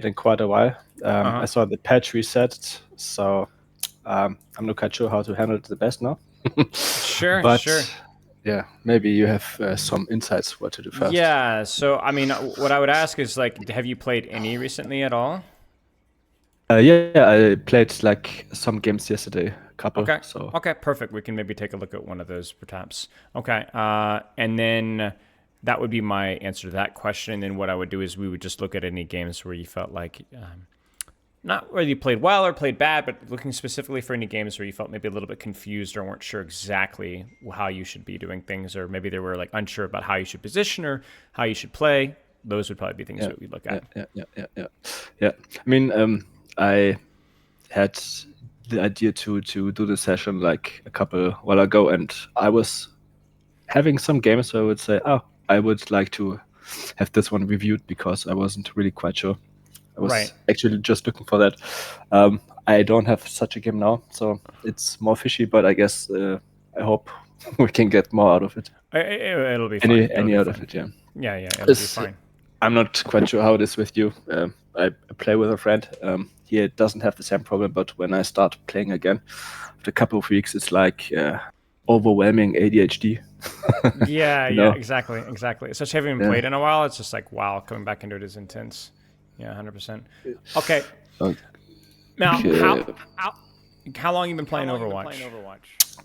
in quite a while. Uh-huh. I saw the patch reset, so I'm not quite sure how to handle it the best now. Sure, But sure. yeah, maybe you have some insights what to do first. Yeah, so I mean, what I would ask is like, have you played any recently at all? Yeah, I played like some games yesterday, a couple. Okay. So Okay, perfect. We can maybe take a look at one of those perhaps. Okay. And then that would be my answer to that question. And then what I would do is we would just look at any games where you felt like not whether you played well or played bad, but looking specifically for any games where you felt maybe a little bit confused or weren't sure exactly how you should be doing things, or maybe they were like unsure about how you should position or how you should play. Those would probably be things yeah, that we'd look yeah, at. yeah, yeah, yeah, yeah. Yeah. I mean, I had the idea to do the session like a couple while ago, and I was having some games where I would say, oh, I would like to have this one reviewed because I wasn't really quite sure. I Right. was actually just looking for that. I don't have such a game now, so it's more fishy, but I guess I hope we can get more out of it. It'll be fine. It'll Any be out of fine. it, yeah. Yeah, it'll be It's, fine. I'm not quite sure how it is with you. I play with a friend. He doesn't have the same problem, but when I start playing again, after a couple of weeks, it's like overwhelming ADHD. Yeah, you yeah, know? exactly, exactly. Especially having Yeah. played in a while, it's just like wow, coming back into it is intense. Yeah, 100%. Okay, now Okay. how long you been playing Overwatch?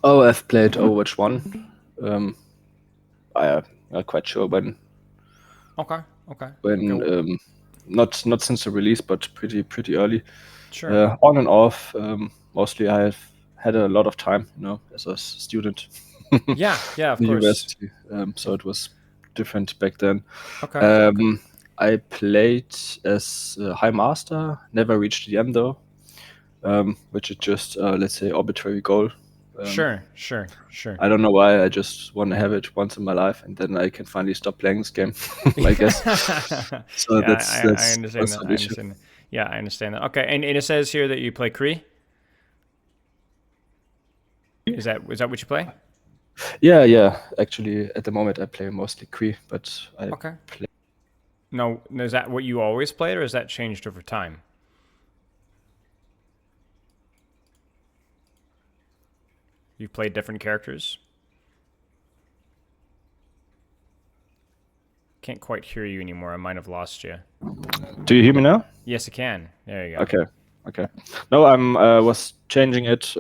Oh, I've played Overwatch 1. Um, I'm not quite sure when. Okay, okay, When not since the release, but pretty early. sure. On and off. Mostly, I've had a lot of time, as a student Yeah, yeah, in of the course. university. So it was different back then. Okay, okay. I played as High Master. Never reached the end though, which is just let's say arbitrary goal. Sure, sure, sure. I don't know why. I just want to have it once in my life, and then I can finally stop playing this game. I guess. So Yeah, I that's understand also that. an I issue. understand that. Yeah, I understand that. Okay, and it says here that you play Kree. Is that what you play? Yeah. Actually, at the moment, I play mostly Kree, but I Okay. play. No, is that what you always played, or has that changed over time? You played different characters. Can't quite hear you anymore. I might have lost you. Do you hear me now? Yes, I can. There you go. Okay. No, I'm was changing it.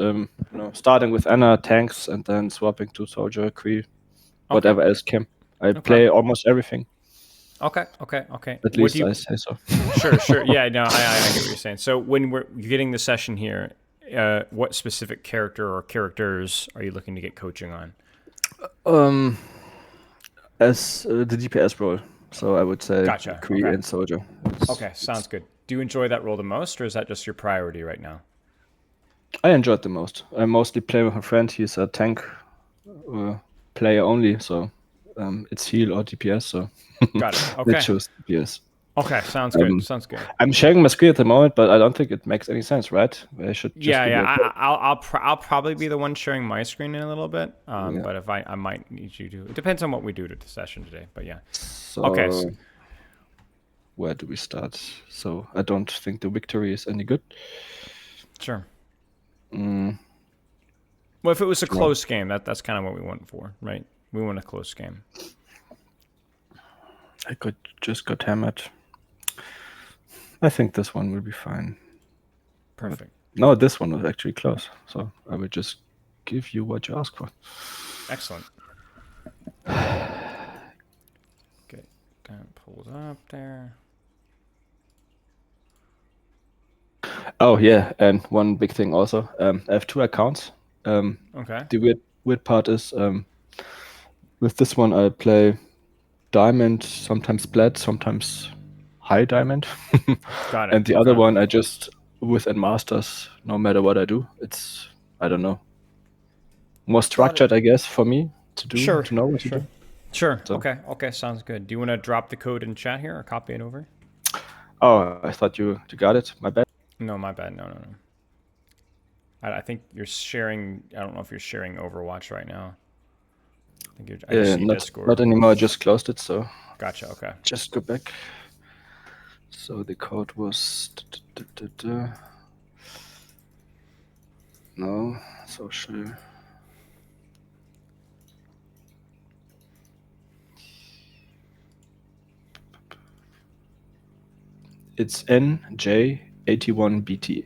Starting with Anna tanks and then swapping to soldier, Kree, Okay. whatever else came. I Okay. play almost everything. Okay. At What do least I you? say so. Sure. Yeah, no, I get what you're saying. So when you're getting the session here, what specific character or characters are you looking to get coaching on? um, as the DPS role, so I would say Gotcha. Kree Okay. and soldier. Okay. Sounds It's good. Do you enjoy that role the most, or is that just your priority right now? I enjoyed the most. I mostly play with a friend. He's a tank player only, so it's heal or DPS. So Got it. let's Okay. choose DPS. Okay. Sounds good. Um, Sounds good. I'm sharing my screen at the moment, but I don't think it makes any sense, right? I should just Yeah, be yeah. like, I'll probably be the one sharing my screen in a little bit. yeah. But if I might need you to. It depends on what we do to the session today. But yeah. Okay. So where do we start? So I don't think the victory is any good. Sure. Mm, Well, if it was a no. close game, that's kind of what we went for, right? We want a close game. I just got hammered. I think this one will be fine. Perfect. No, this one was actually close. So I will just give you what you ask for. Excellent. Get that pulled up there. Oh yeah, and one big thing also. I have two accounts. Okay. The weird part is with this one I play diamond, sometimes plat, sometimes high diamond, Got it. and the other Okay. one I just within masters. No matter what I do, it's I don't know more Got it. structured, I guess, for me Sure. to know what to Sure. do. Sure. So Okay. Sounds good. Do you want to drop the code in chat here or copy it over? oh, I thought you got it. My bad. No, my bad. No. I think you're sharing. I don't know if you're sharing Overwatch right now. I just see Not Discord. anymore. I just closed it. So Gotcha. Okay. just go back. So the code was no social. It's NJ81BT.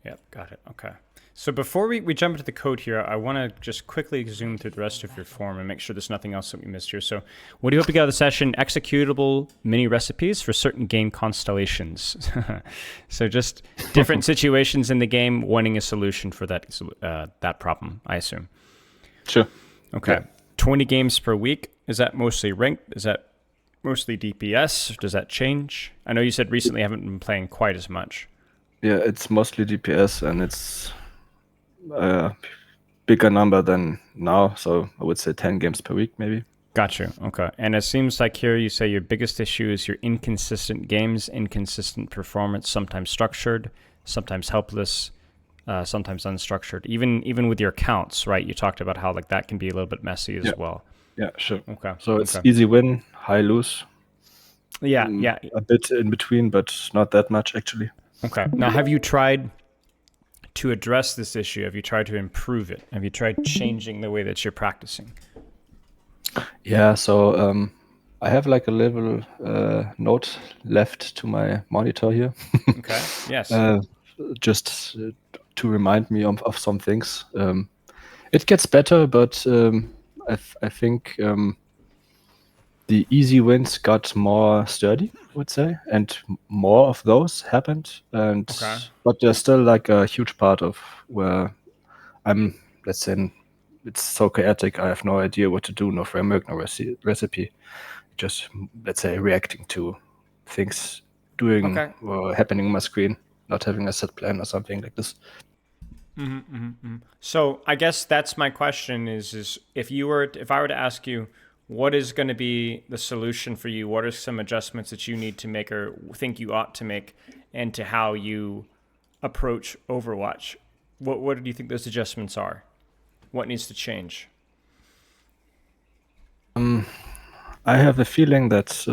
Yep, got it. Okay. So before we jump into the code here, I want to just quickly zoom through the rest of your form and make sure there's nothing else that we missed here. So what do you hope to get out of the session? Executable mini recipes for certain game constellations. So just different situations in the game, wanting a solution for that problem, I assume. Sure. Okay. Yeah. 20 games per week. Is that mostly ranked? Is that mostly DPS? Does that change? I know you said recently you haven't been playing quite as much. Yeah, it's mostly DPS, and it's a bigger number than now. So I would say 10 games per week, maybe. Got you. Okay. And it seems like here you say your biggest issue is your inconsistent games, inconsistent performance, sometimes structured, sometimes helpless, sometimes unstructured. Even with your counts, right? You talked about how like that can be a little bit messy as well. Yeah, sure. Okay. So it's easy win, high lose. Yeah, A bit in between, but not that much actually. Okay. Now, have you tried to address this issue? Have you tried to improve it? Have you tried changing the way that you're practicing? Yeah, so I have like a little note left to my monitor here. Okay. Yes. Just to remind me of some things. It gets better, but I think the easy wins got more sturdy, I would say, and more of those happened. And but there's still like a huge part of where I'm, let's say, it's so chaotic. I have no idea what to do, no framework, no recipe. Just, let's say, reacting to things doing or happening on my screen, not having a set plan or something like this. So I guess that's my question is if I were to ask you, what is going to be the solution for you? What are some adjustments that you need to make or think you ought to make into how you approach Overwatch? What do you think those adjustments are? What needs to change? I have a feeling that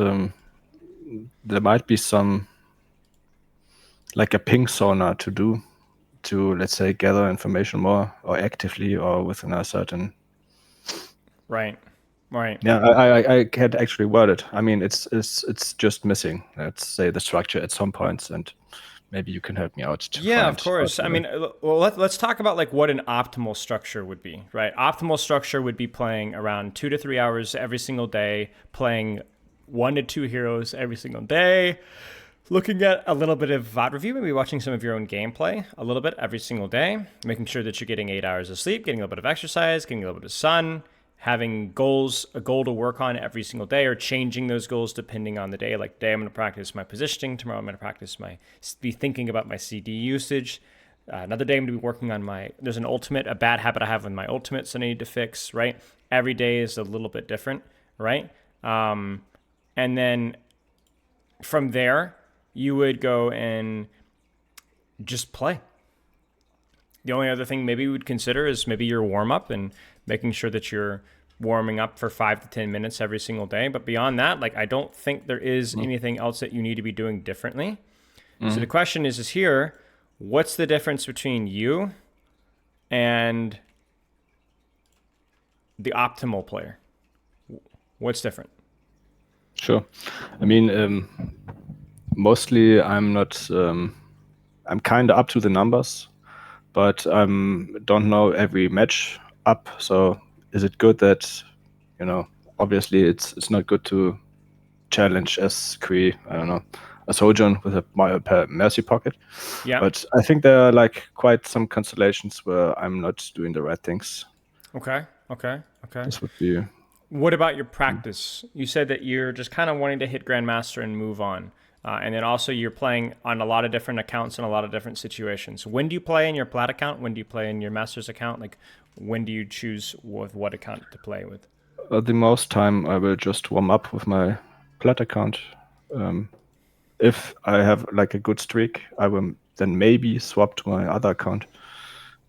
there might be some, like a ping sauna to do to, let's say, gather information more or actively or within a certain. Right. Yeah, I can't actually word it. I mean, it's just missing, let's say, the structure at some points, and maybe you can help me out. Yeah, of course. I mean, well, let's talk about like what an optimal structure would be, right? Optimal structure would be playing around 2 to 3 hours every single day, playing 1 to 2 heroes every single day, looking at a little bit of VOD review, maybe watching some of your own gameplay a little bit every single day, making sure that you're getting 8 hours of sleep, getting a little bit of exercise, getting a little bit of sun, having goals, a goal to work on every single day, or changing those goals depending on the day. Like today I'm going to practice my positioning. Tomorrow I'm going to be thinking about my CD usage. Another day I'm going to be working on there's a bad habit I have with my ultimates that I need to fix, right? Every day is a little bit different, right? And then from there, you would go and just play. The only other thing maybe we would consider is maybe your warm up and making sure that you're warming up for 5 to 10 minutes every single day. But beyond that, like, I don't think there is anything else that you need to be doing differently. So the question is here, what's the difference between you and the optimal player? What's different? Sure. I mean, mostly I'm not, I'm kind of up to the numbers, but I don't know every match up. So is it good that, obviously it's not good to challenge as I don't know, a Sojourn with a Mercy Pocket. Yeah. But I think there are like quite some constellations where I'm not doing the right things. Okay. This would be. What about your practice? You said that you're just kind of wanting to hit Grandmaster and move on. And then also you're playing on a lot of different accounts in a lot of different situations. When do you play in your Plat account? When do you play in your Master's account? Like, when do you choose with what account to play with? The most time I will just warm up with my Plat account. If I have like a good streak, I will then maybe swap to my other account.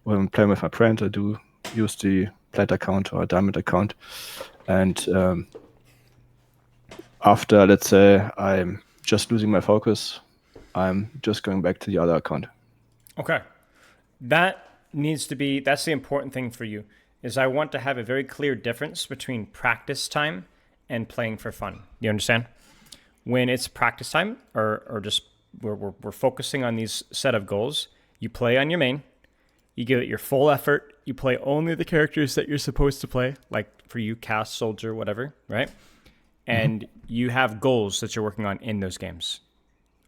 When I'm playing with my friend, I do use the Plat account or a Diamond account. And after, let's say, I'm just losing my focus, I'm just going back to the other account. Okay. That's the important thing for you, is I want to have a very clear difference between practice time and playing for fun. You understand? When it's practice time or just we're focusing on these set of goals, you play on your main, you give it your full effort, you play only the characters that you're supposed to play, like for you, cast, soldier, whatever, right? And you have goals that you're working on in those games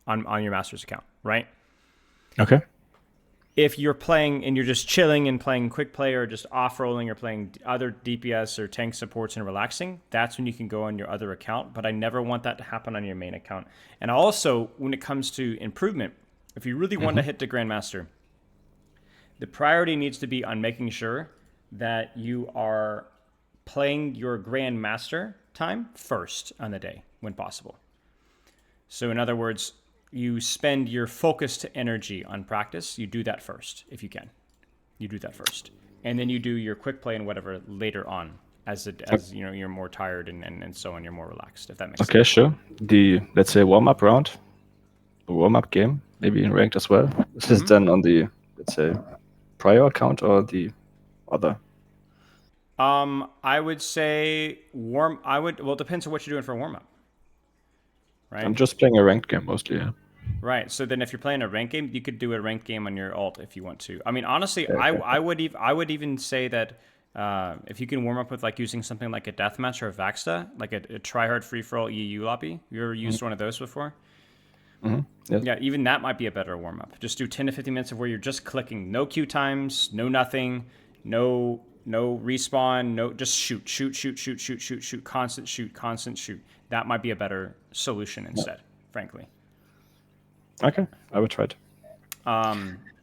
on your master's account, right? Okay. If you're playing and you're just chilling and playing quick play or just off-rolling or playing other DPS or tank supports and relaxing, that's when you can go on your other account. But I never want that to happen on your main account. And also, when it comes to improvement, if you really want to hit the Grandmaster, the priority needs to be on making sure that you are playing your Grandmaster time first on the day when possible. So in other words, you spend your focused energy on practice. You do that first, if you can. You do that first. And then you do your quick play and whatever later on, as you know, you're more tired and so on, you're more relaxed, if that makes sense. Okay, sure. The, let's say, warm-up round, a warm-up game, maybe in ranked as well. Is this done on the, let's say, prior account or the other? I would say well, it depends on what you're doing for a warm-up. Right? I'm just playing a ranked game mostly, yeah. Right. So then if you're playing a ranked game, you could do a ranked game on your alt if you want to. I mean, honestly, Okay. I would even say that if you can warm up with like using something like a deathmatch or a Vaxta, like a tryhard free-for-all EU lobby. You ever used one of those before? Yes. Yeah, even that might be a better warm-up. Just do 10 to 15 minutes of where you're just clicking. No queue times, no nothing, no respawn, no, just shoot, constant shoot. That might be a better solution instead, frankly. Okay, I will try it.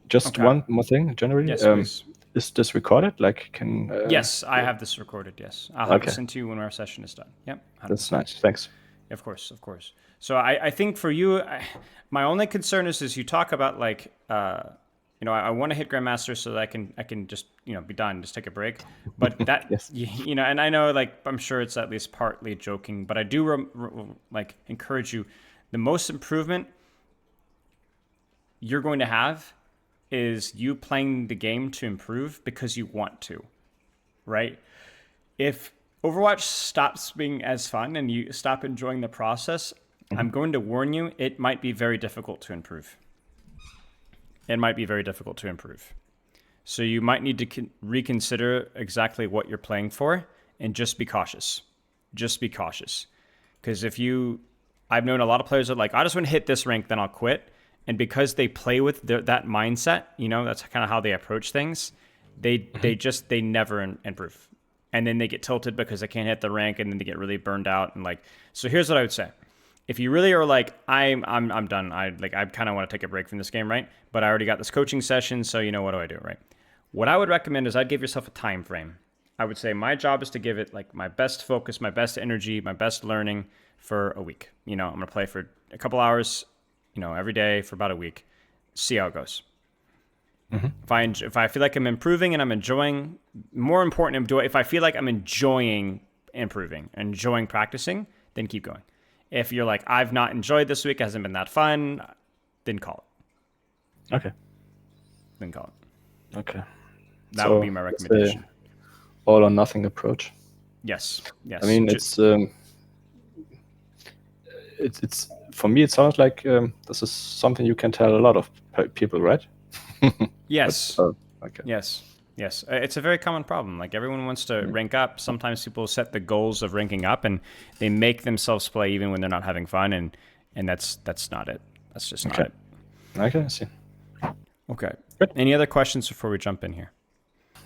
Just Okay. one more thing, generally. Yes, please. Is this recorded? Like, can... Yes, I have this recorded, yes. I'll have it Okay. sent to you when our session is done. Yep. 100%. That's nice. Thanks. Of course. So I think for you, my only concern is you talk about like, you know, I want to hit Grandmaster so that I can just, you know, be done, just take a break. But that, Yes. you know, and I know like, I'm sure it's at least partly joking, but I do like encourage you. The most improvement you're going to have is you playing the game to improve because you want to, right? If Overwatch stops being as fun and you stop enjoying the process, I'm going to warn you, it might be very difficult to improve. It might be very difficult to improve. So you might need to reconsider exactly what you're playing for and just be cautious. Just be cautious. Because I've known a lot of players that are like, I just want to hit this rank, then I'll quit. And because they play with that mindset, you know, that's kind of how they approach things. They never improve. And then they get tilted because they can't hit the rank, and then they get really burned out. And like, so here's what I would say: if you really are like, I'm done. I kind of want to take a break from this game, right? But I already got this coaching session, so you know, what do I do, right? What I would recommend is I'd give yourself a time frame. I would say my job is to give it like my best focus, my best energy, my best learning for a week. You know, I'm gonna play for a couple hours, you know, every day for about a week. See how it goes. If I feel like I'm improving and I'm enjoying, more important, if I feel like I'm enjoying improving, enjoying practicing, then keep going. If you're like, I've not enjoyed this week, it hasn't been that fun, then call it. Okay. Then call it. Okay. That would be my recommendation. All or nothing approach. Yes. I mean, it's for me, it sounds like this is something you can tell a lot of people, right? Yes. Okay. Yes. It's a very common problem. Like everyone wants to rank up. Sometimes people set the goals of ranking up and they make themselves play even when they're not having fun. And that's not it. That's just not it. Okay, I see. Okay. Good. Any other questions before we jump in here?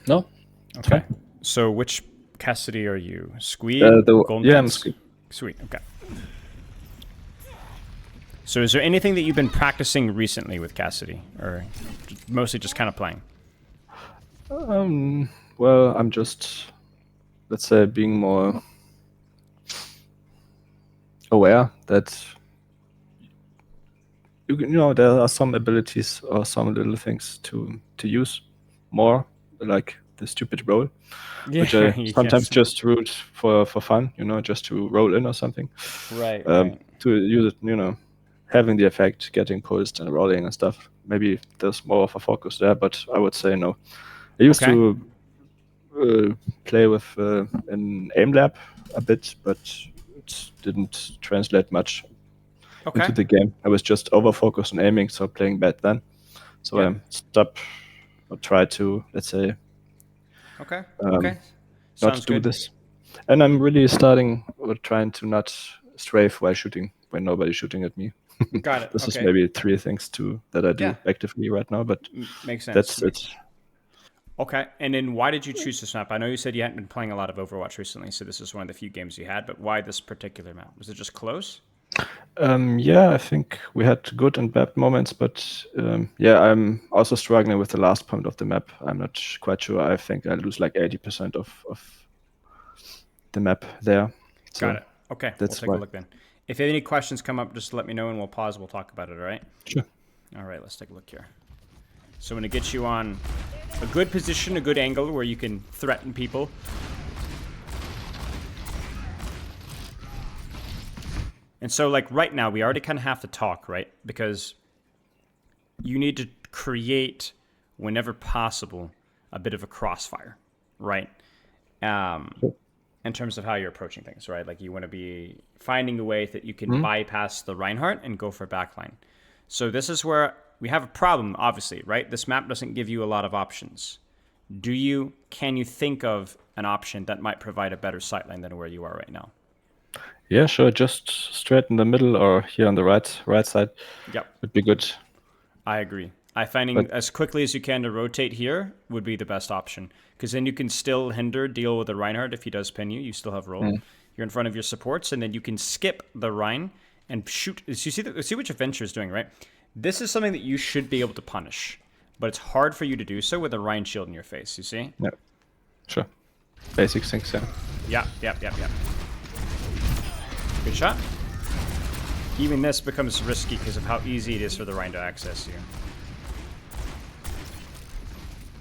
No. Okay. So which Cassidy are you? Squeed? Golden I'm Pants? Squeed. Sweet. Okay. So is there anything that you've been practicing recently with Cassidy, or mostly just kind of playing? Well, I'm just, let's say, being more aware that you know there are some abilities or some little things to use more, like the stupid roll, Yeah, which I sometimes yes. just root for fun, just to roll in or something. Right, right. To use it, having the effect, getting pulsed and rolling and stuff. Maybe there's more of a focus there, but I would say no. I used Okay. to play with an aim lab a bit, but it didn't translate much Okay. into the game. I was just over focused on aiming, so playing bad then. So Yep. I stopped or tried to, let's say, Okay. um, Okay. not Sounds do good. this. And I'm really starting or trying to not strafe while shooting when nobody's shooting at me. Got it. This is Okay. maybe 3 things that I Yeah. do actively right now, but Makes sense. that's it. Okay. And then why did you choose this map? I know you said you hadn't been playing a lot of Overwatch recently, so this is one of the few games you had, but why this particular map? Was it just close? Yeah, I think we had good and bad moments, but yeah, I'm also struggling with the last point of the map. I'm not quite sure. I think I lose like 80% of the map there. Got So it. Okay. We'll that's take a why. look then. If any questions come up, just let me know and we'll pause. We'll talk about it, all right? Sure. All right, let's take a look here. So I'm going to get you on a good position, a good angle where you can threaten people. And so, like, right now, we already kind of have to talk, right? Because you need to create, whenever possible, a bit of a crossfire, right? In terms of how you're approaching things, right? Like, you want to be finding a way that you can bypass the Reinhardt and go for backline. So this is where we have a problem, obviously, right? This map doesn't give you a lot of options. Can you think of an option that might provide a better sightline than where you are right now? Yeah, sure. Just straight in the middle or here on the right side Yep, would be good. I agree. Finding But as quickly as you can to rotate here would be the best option, because then you can still deal with the Reinhardt if he does pin you. You still have roll. You're in front of your supports, and then you can skip the Rein and shoot. You see what your Venture is doing, right? This is something that you should be able to punish, but it's hard for you to do so with a Rein shield in your face. You see? yeah, sure. Basic things, yeah. Yep. Good shot. Even this becomes risky because of how easy it is for the Rein to access you.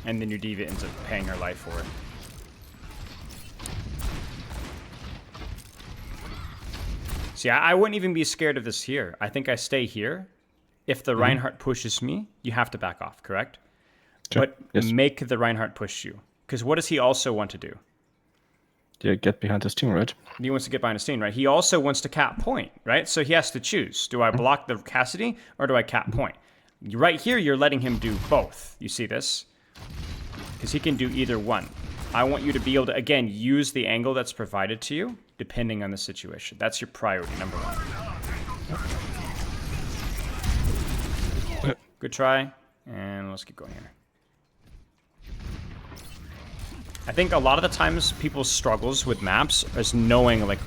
And then your Diva ends up paying her life for it. See, I wouldn't even be scared of this here. I think I stay here. If the Reinhardt pushes me, you have to back off, correct? Sure. But Yes. make the Reinhardt push you. Because what does he also want to do? Yeah, get behind his team, right? He wants to get behind a scene, right? He also wants to cap point, right? So he has to choose. Do I block the Cassidy or do I cap point? Right here, you're letting him do both. You see this? Because he can do either one. I want you to be able to, again, use the angle that's provided to you, depending on the situation. That's your priority, number one. Good try. And let's keep going here. I think a lot of the times people's struggles with maps is knowing like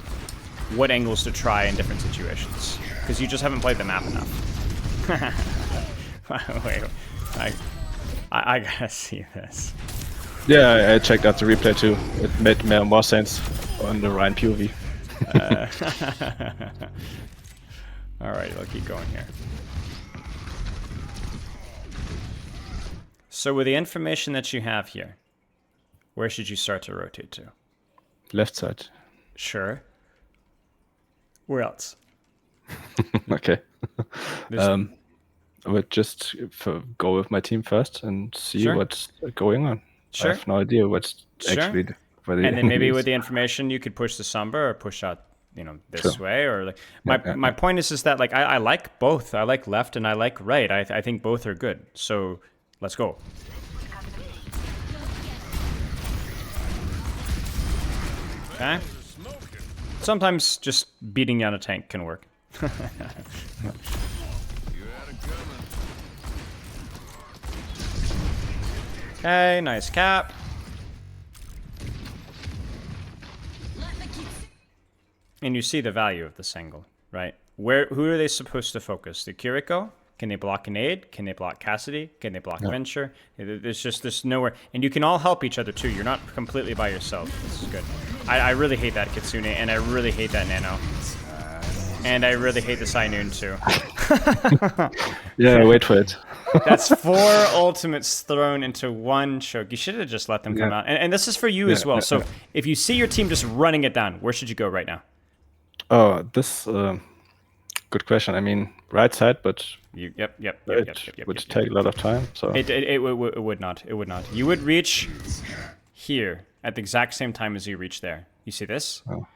what angles to try in different situations, because you just haven't played the map enough. Wait, I gotta see this. Yeah, I checked out the replay too. It made more sense on the Ryan POV. All right, we'll keep going here. So with the information that you have here, where should you start to rotate to? Left side. Sure. Where else? Okay. I would just go with my team first and see Sure. what's going on. Sure. I have no idea what's actually. And then maybe with the information, you could push the Samba or push out, this way, or like my point is that like I like both. I like left and I like right. I think both are good. So let's go. Okay. Sometimes just beating down a tank can work. Okay, nice cap. And you see the value of this angle, right? Who are they supposed to focus? The Kiriko? Can they block an aid? Can they block Cassidy? Can they block Venture? There's nowhere. And you can all help each other too. You're not completely by yourself. This is good. I really hate that Kitsune, and I really hate that Nano. And I really hate the Sainoon too. Yeah, wait for it. That's 4 ultimates thrown into one choke. You should have just let them come out. And this is for you as well. So if you see your team just running it down, where should you go right now? Oh, this good question. I mean, right side, but Yep. it would take a lot of time. So It would not. It would not. You would reach here at the exact same time as you reach there. You see this? Oh.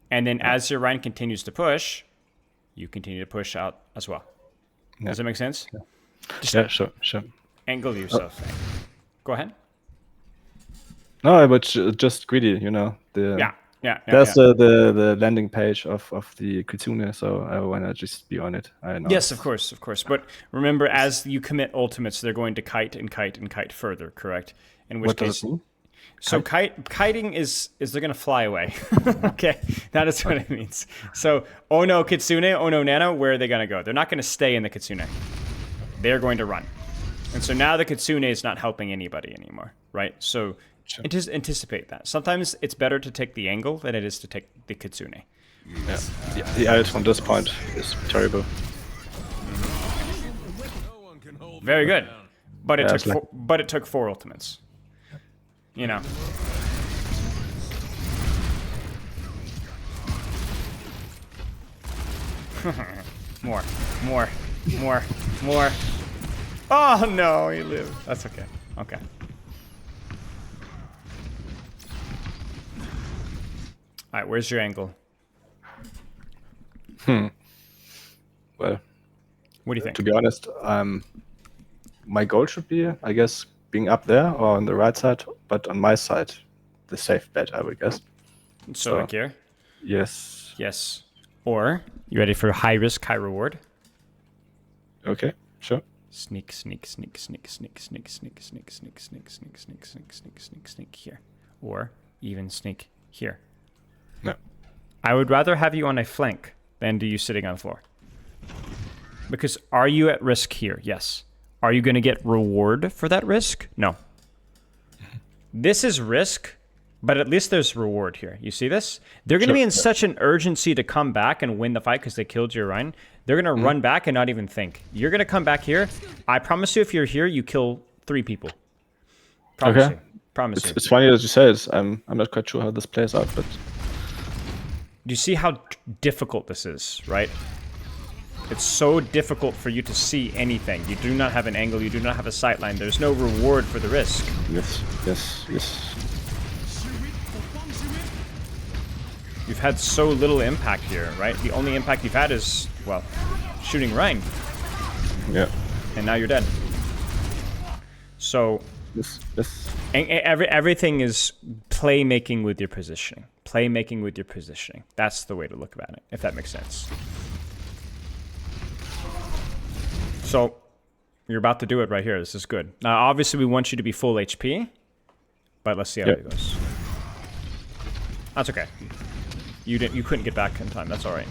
And then as your Rhine continues to push, you continue to push out as well. Does that make sense? Yeah, sure. Angle yourself. Go ahead. No, I was just greedy, you know. There's the landing page of the Kitsune, so I wanna just be on it. I know. Yes, of course. But remember, as you commit ultimates, they're going to kite and kite and kite further, correct? In which What case, does it mean? so kiting is they're going to fly away. Okay, that is what it means. So Ono Kitsune, Ono Nano, where are they going to go? They're not going to stay in the Kitsune. They're going to run. And so now the Kitsune is not helping anybody anymore, right? So anticipate that. Sometimes it's better to take the angle than it is to take the Kitsune. Yeah. The ult from this point is terrible. Very good. But it took 4 ultimates. You know. More. Oh no, he lived. That's okay. Okay. Alright, where's your angle? Well, what do you think? to be honest, my goal should be, I guess, being up there or on the right side, but on my side, the safe bet, I would guess. So like here? Yes. Yes. Or, you ready for high risk, high reward? Okay, sure. Sneak here. Or even sneak here. No. I would rather have you on a flank than do you sitting on the floor. Because are you at risk here? Yes. Are you going to get reward for that risk? No. This is risk, but at least there's reward here. You see this? They're going to be in such an urgency to come back and win the fight because they killed your Rhine. They're going to run back and not even think. You're going to come back here. I promise you, if you're here, you kill 3 people. Promise you. Promise you. It's funny that you say it. I'm not quite sure how this plays out, but... Do you see how difficult this is, right? It's so difficult for you to see anything. You do not have an angle. You do not have a sight line. There's no reward for the risk. Yes. You've had so little impact here, right? The only impact you've had is, well, shooting Rhine. Yeah. And now you're dead. So... Yes. Everything is playmaking with your positioning. Playmaking with your positioning. That's the way to look at it, if that makes sense. So, you're about to do it right here. This is good. Now, obviously, we want you to be full HP, but let's see how it goes. That's okay. You couldn't get back in time. That's all right.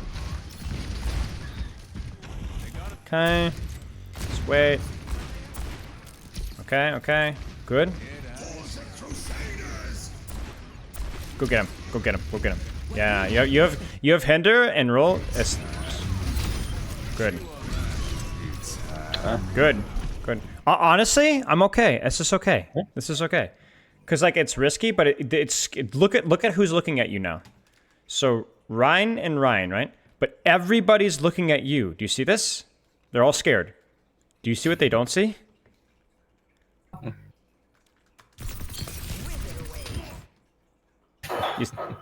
Okay. Just wait. Okay. Good. Go get him. Yeah, you have Hinder and roll. It's good. Good. Honestly, I'm okay. This is okay. This is okay. Cause like it's risky, but look at who's looking at you now. So Rhine and Ryan, right? But everybody's looking at you. Do you see this? They're all scared. Do you see what they don't see?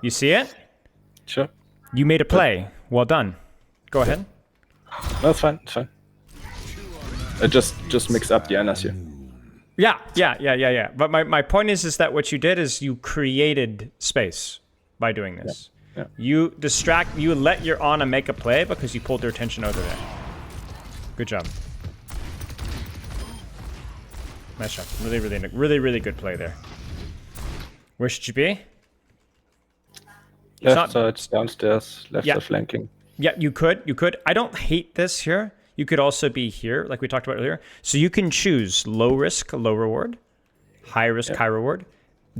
You see it? Sure. You made a play. Well done. Go ahead. No, it's fine. I just mixed up the Annas here. Yeah. But my point is that what you did is you created space by doing this. Yeah. You let your Ana make a play because you pulled their attention over there. Good job. Nice job. Really good play there. Where should you be? Left side, downstairs, left side flanking. Yeah, you could. I don't hate this here. You could also be here, like we talked about earlier. So you can choose low risk, low reward, high risk, high reward.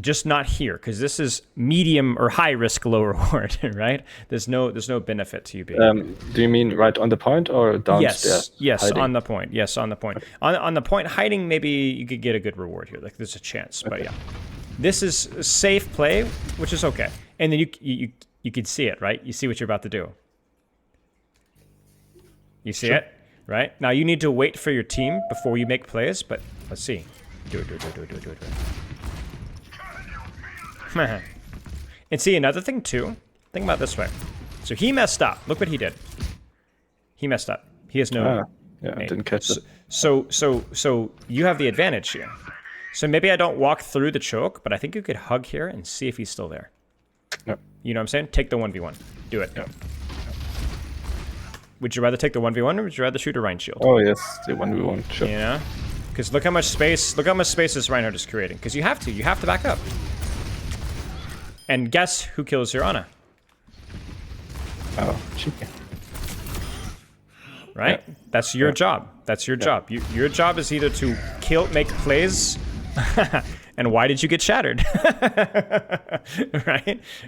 Just not here, because this is medium or high risk, low reward, right? There's no benefit to you being. Do you mean right on the point or downstairs? Yes, hiding? on the point. Yes, on the point. On the point, hiding, maybe you could get a good reward here. Like there's a chance, but yeah, this is a safe play, which is okay. And then you can see it, right? You see what you're about to do. You see it, right? Now you need to wait for your team before you make plays, but let's see. Do it. And see, another thing too, think about it this way. So he messed up. Look what he did. He messed up. He has no... I didn't catch it. So you have the advantage here. So maybe I don't walk through the choke, but I think you could hug here and see if he's still there. Yep. You know what I'm saying? Take the 1v1. Do it. Yep. Would you rather take the 1v1 or would you rather shoot a Rhine shield? Oh yes, the 1v1, sure. You know? Because look how much space this Reinhardt is creating. Because you have to back up. And guess who kills your Ana? Oh, cheeky. Right? Yeah. That's your job. That's your job. Your job is either to make plays. And why did you get shattered?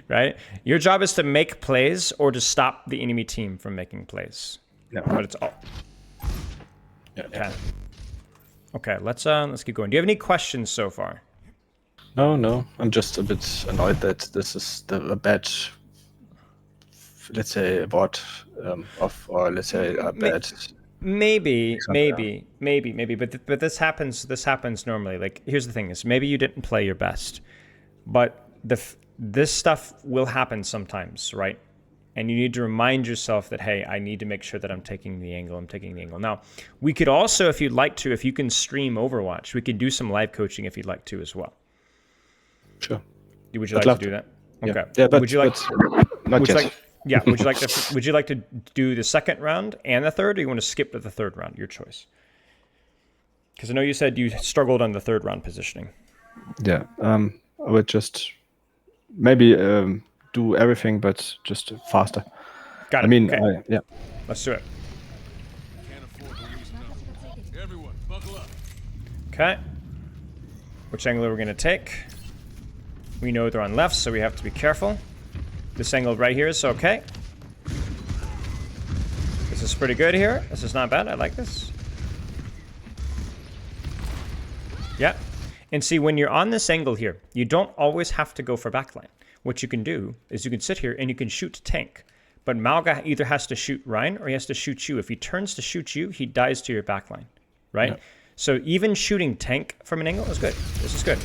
Right? Your job is to make plays or to stop the enemy team from making plays. Yeah. But it's all. Okay. Okay, let's keep going. Do you have any questions so far? No. I'm just a bit annoyed that this is a bad, let's say, bot or let's say a bad. Maybe, but this happens normally. Like, here's the thing: is maybe you didn't play your best, but this stuff will happen sometimes, right? And you need to remind yourself that, hey, I need to make sure that I'm taking the angle. Now, we could also, if you'd like to, if you can stream Overwatch, we could do some live coaching if you'd like to as well. Sure. Would you like to do that? Okay. Yeah, but would you like? Not yet. Would you like to do the second round and the third, or you want to skip to the third round? Your choice. Because I know you said you struggled on the third round positioning. Yeah. I would just maybe do everything, but just faster. Got it. I mean, okay. Yeah. Let's do it. Okay. Which angle are we going to take? We know they're on left, so we have to be careful. This angle right here is okay. This is pretty good here. This is not bad. I like this. Yeah. And see, when you're on this angle here, you don't always have to go for backline. What you can do is you can sit here and you can shoot tank. But Malga either has to shoot Ryan or he has to shoot you. If he turns to shoot you, he dies to your backline, right? Yeah. So even shooting tank from an angle is good. This is good.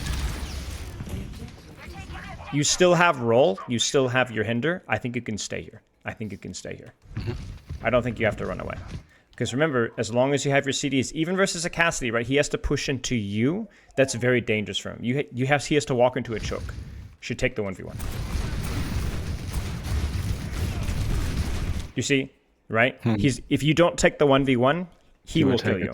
You still have roll. You still have your hinder. I think you can stay here. I don't think you have to run away. Because remember, as long as you have your CDs, even versus a Cassidy, right, he has to push into you. That's very dangerous for him. He has to walk into a choke. Should take the 1v1. You see, right? If you don't take the 1v1, he will kill you.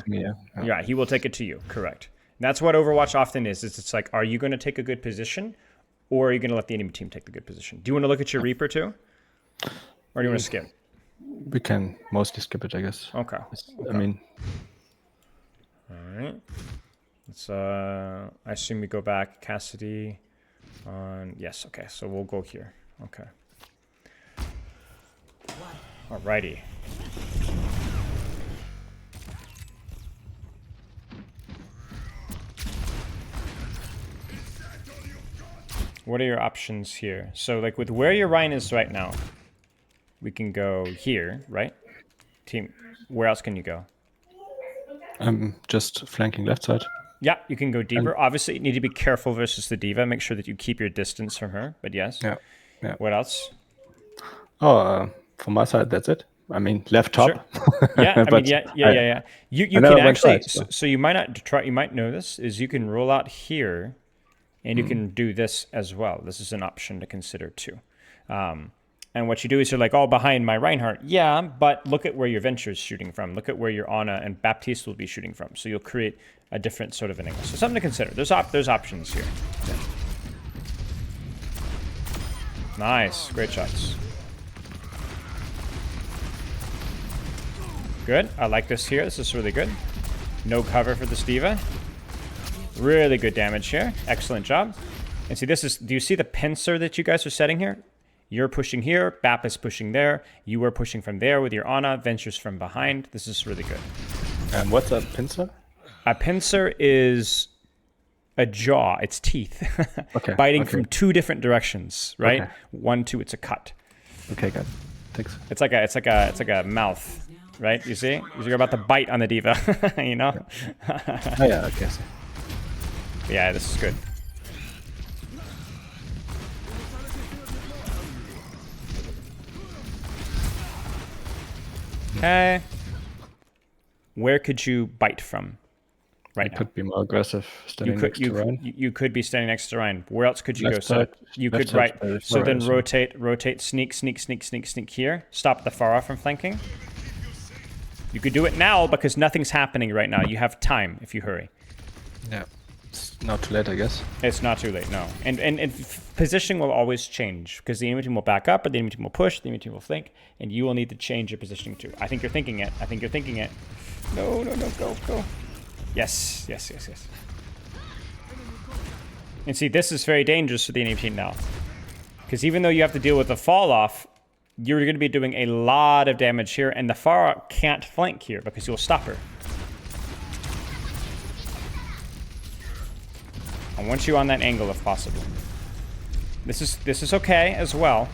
Yeah, he will take it to you. Correct. And that's what Overwatch often is. It's like, are you going to take a good position, or are you going to let the enemy team take the good position? Do you want to look at your Reaper too, or do you want to skip? We can mostly skip it, I guess. Okay. I mean. All right. Let's. I assume we go back Cassidy. Yes. Okay. So we'll go here. Okay. Alrighty. What are your options here? So like with where your Rhine is right now, we can go here, right? Team, where else can you go? I'm just flanking left side. Yeah, you can go deeper. Obviously, you need to be careful versus the diva. Make sure that you keep your distance from her, but yes. Yeah. What else? Oh, from my side, that's it. I mean, left top. Sure. Yeah, but yeah. You can actually, so you might not try, you might know this, is you can roll out here and you can do this as well. This is an option to consider too. And what you do is you're like, oh, behind my Reinhardt. Yeah, but look at where your Venture is shooting from. Look at where your Ana and Baptiste will be shooting from. So you'll create a different sort of an angle. So something to consider. There's options here. Yeah. Nice. Great shots. Good. I like this here. This is really good. No cover for this diva. Really good damage here. Excellent job. And see, do you see the pincer that you guys are setting here? You're pushing here, Bap is pushing there, you are pushing from there with your Ana, Ventures from behind. This is really good. And what's a pincer? A pincer is a jaw, it's teeth, Okay. biting from two different directions, right? Okay. 1, 2, it's a cut. Okay, good. Thanks. It's like a mouth, right? You see? You're about to bite on the diva, you know? Oh yeah, okay. So. Yeah, this is good. Okay. Where could you bite from right now? Could be more aggressive standing next to Ryan. You could be standing next to Ryan. Where else could you Left go? side, So you left could side, right. very So far then right, rotate, sneak here. Stop the Pharah from flanking. You could do it now because nothing's happening right now. You have time if you hurry. Yeah. It's not too late, I guess. It's not too late, no. And positioning will always change because the enemy team will back up, or the enemy team will push, the enemy team will flank, and you will need to change your positioning too. I think you're thinking it. No, go. Yes. And see, this is very dangerous for the enemy team now. Because even though you have to deal with the fall off, you're going to be doing a lot of damage here, and the Pharah can't flank here because you'll stop her. I want you on that angle if possible. This is okay as well.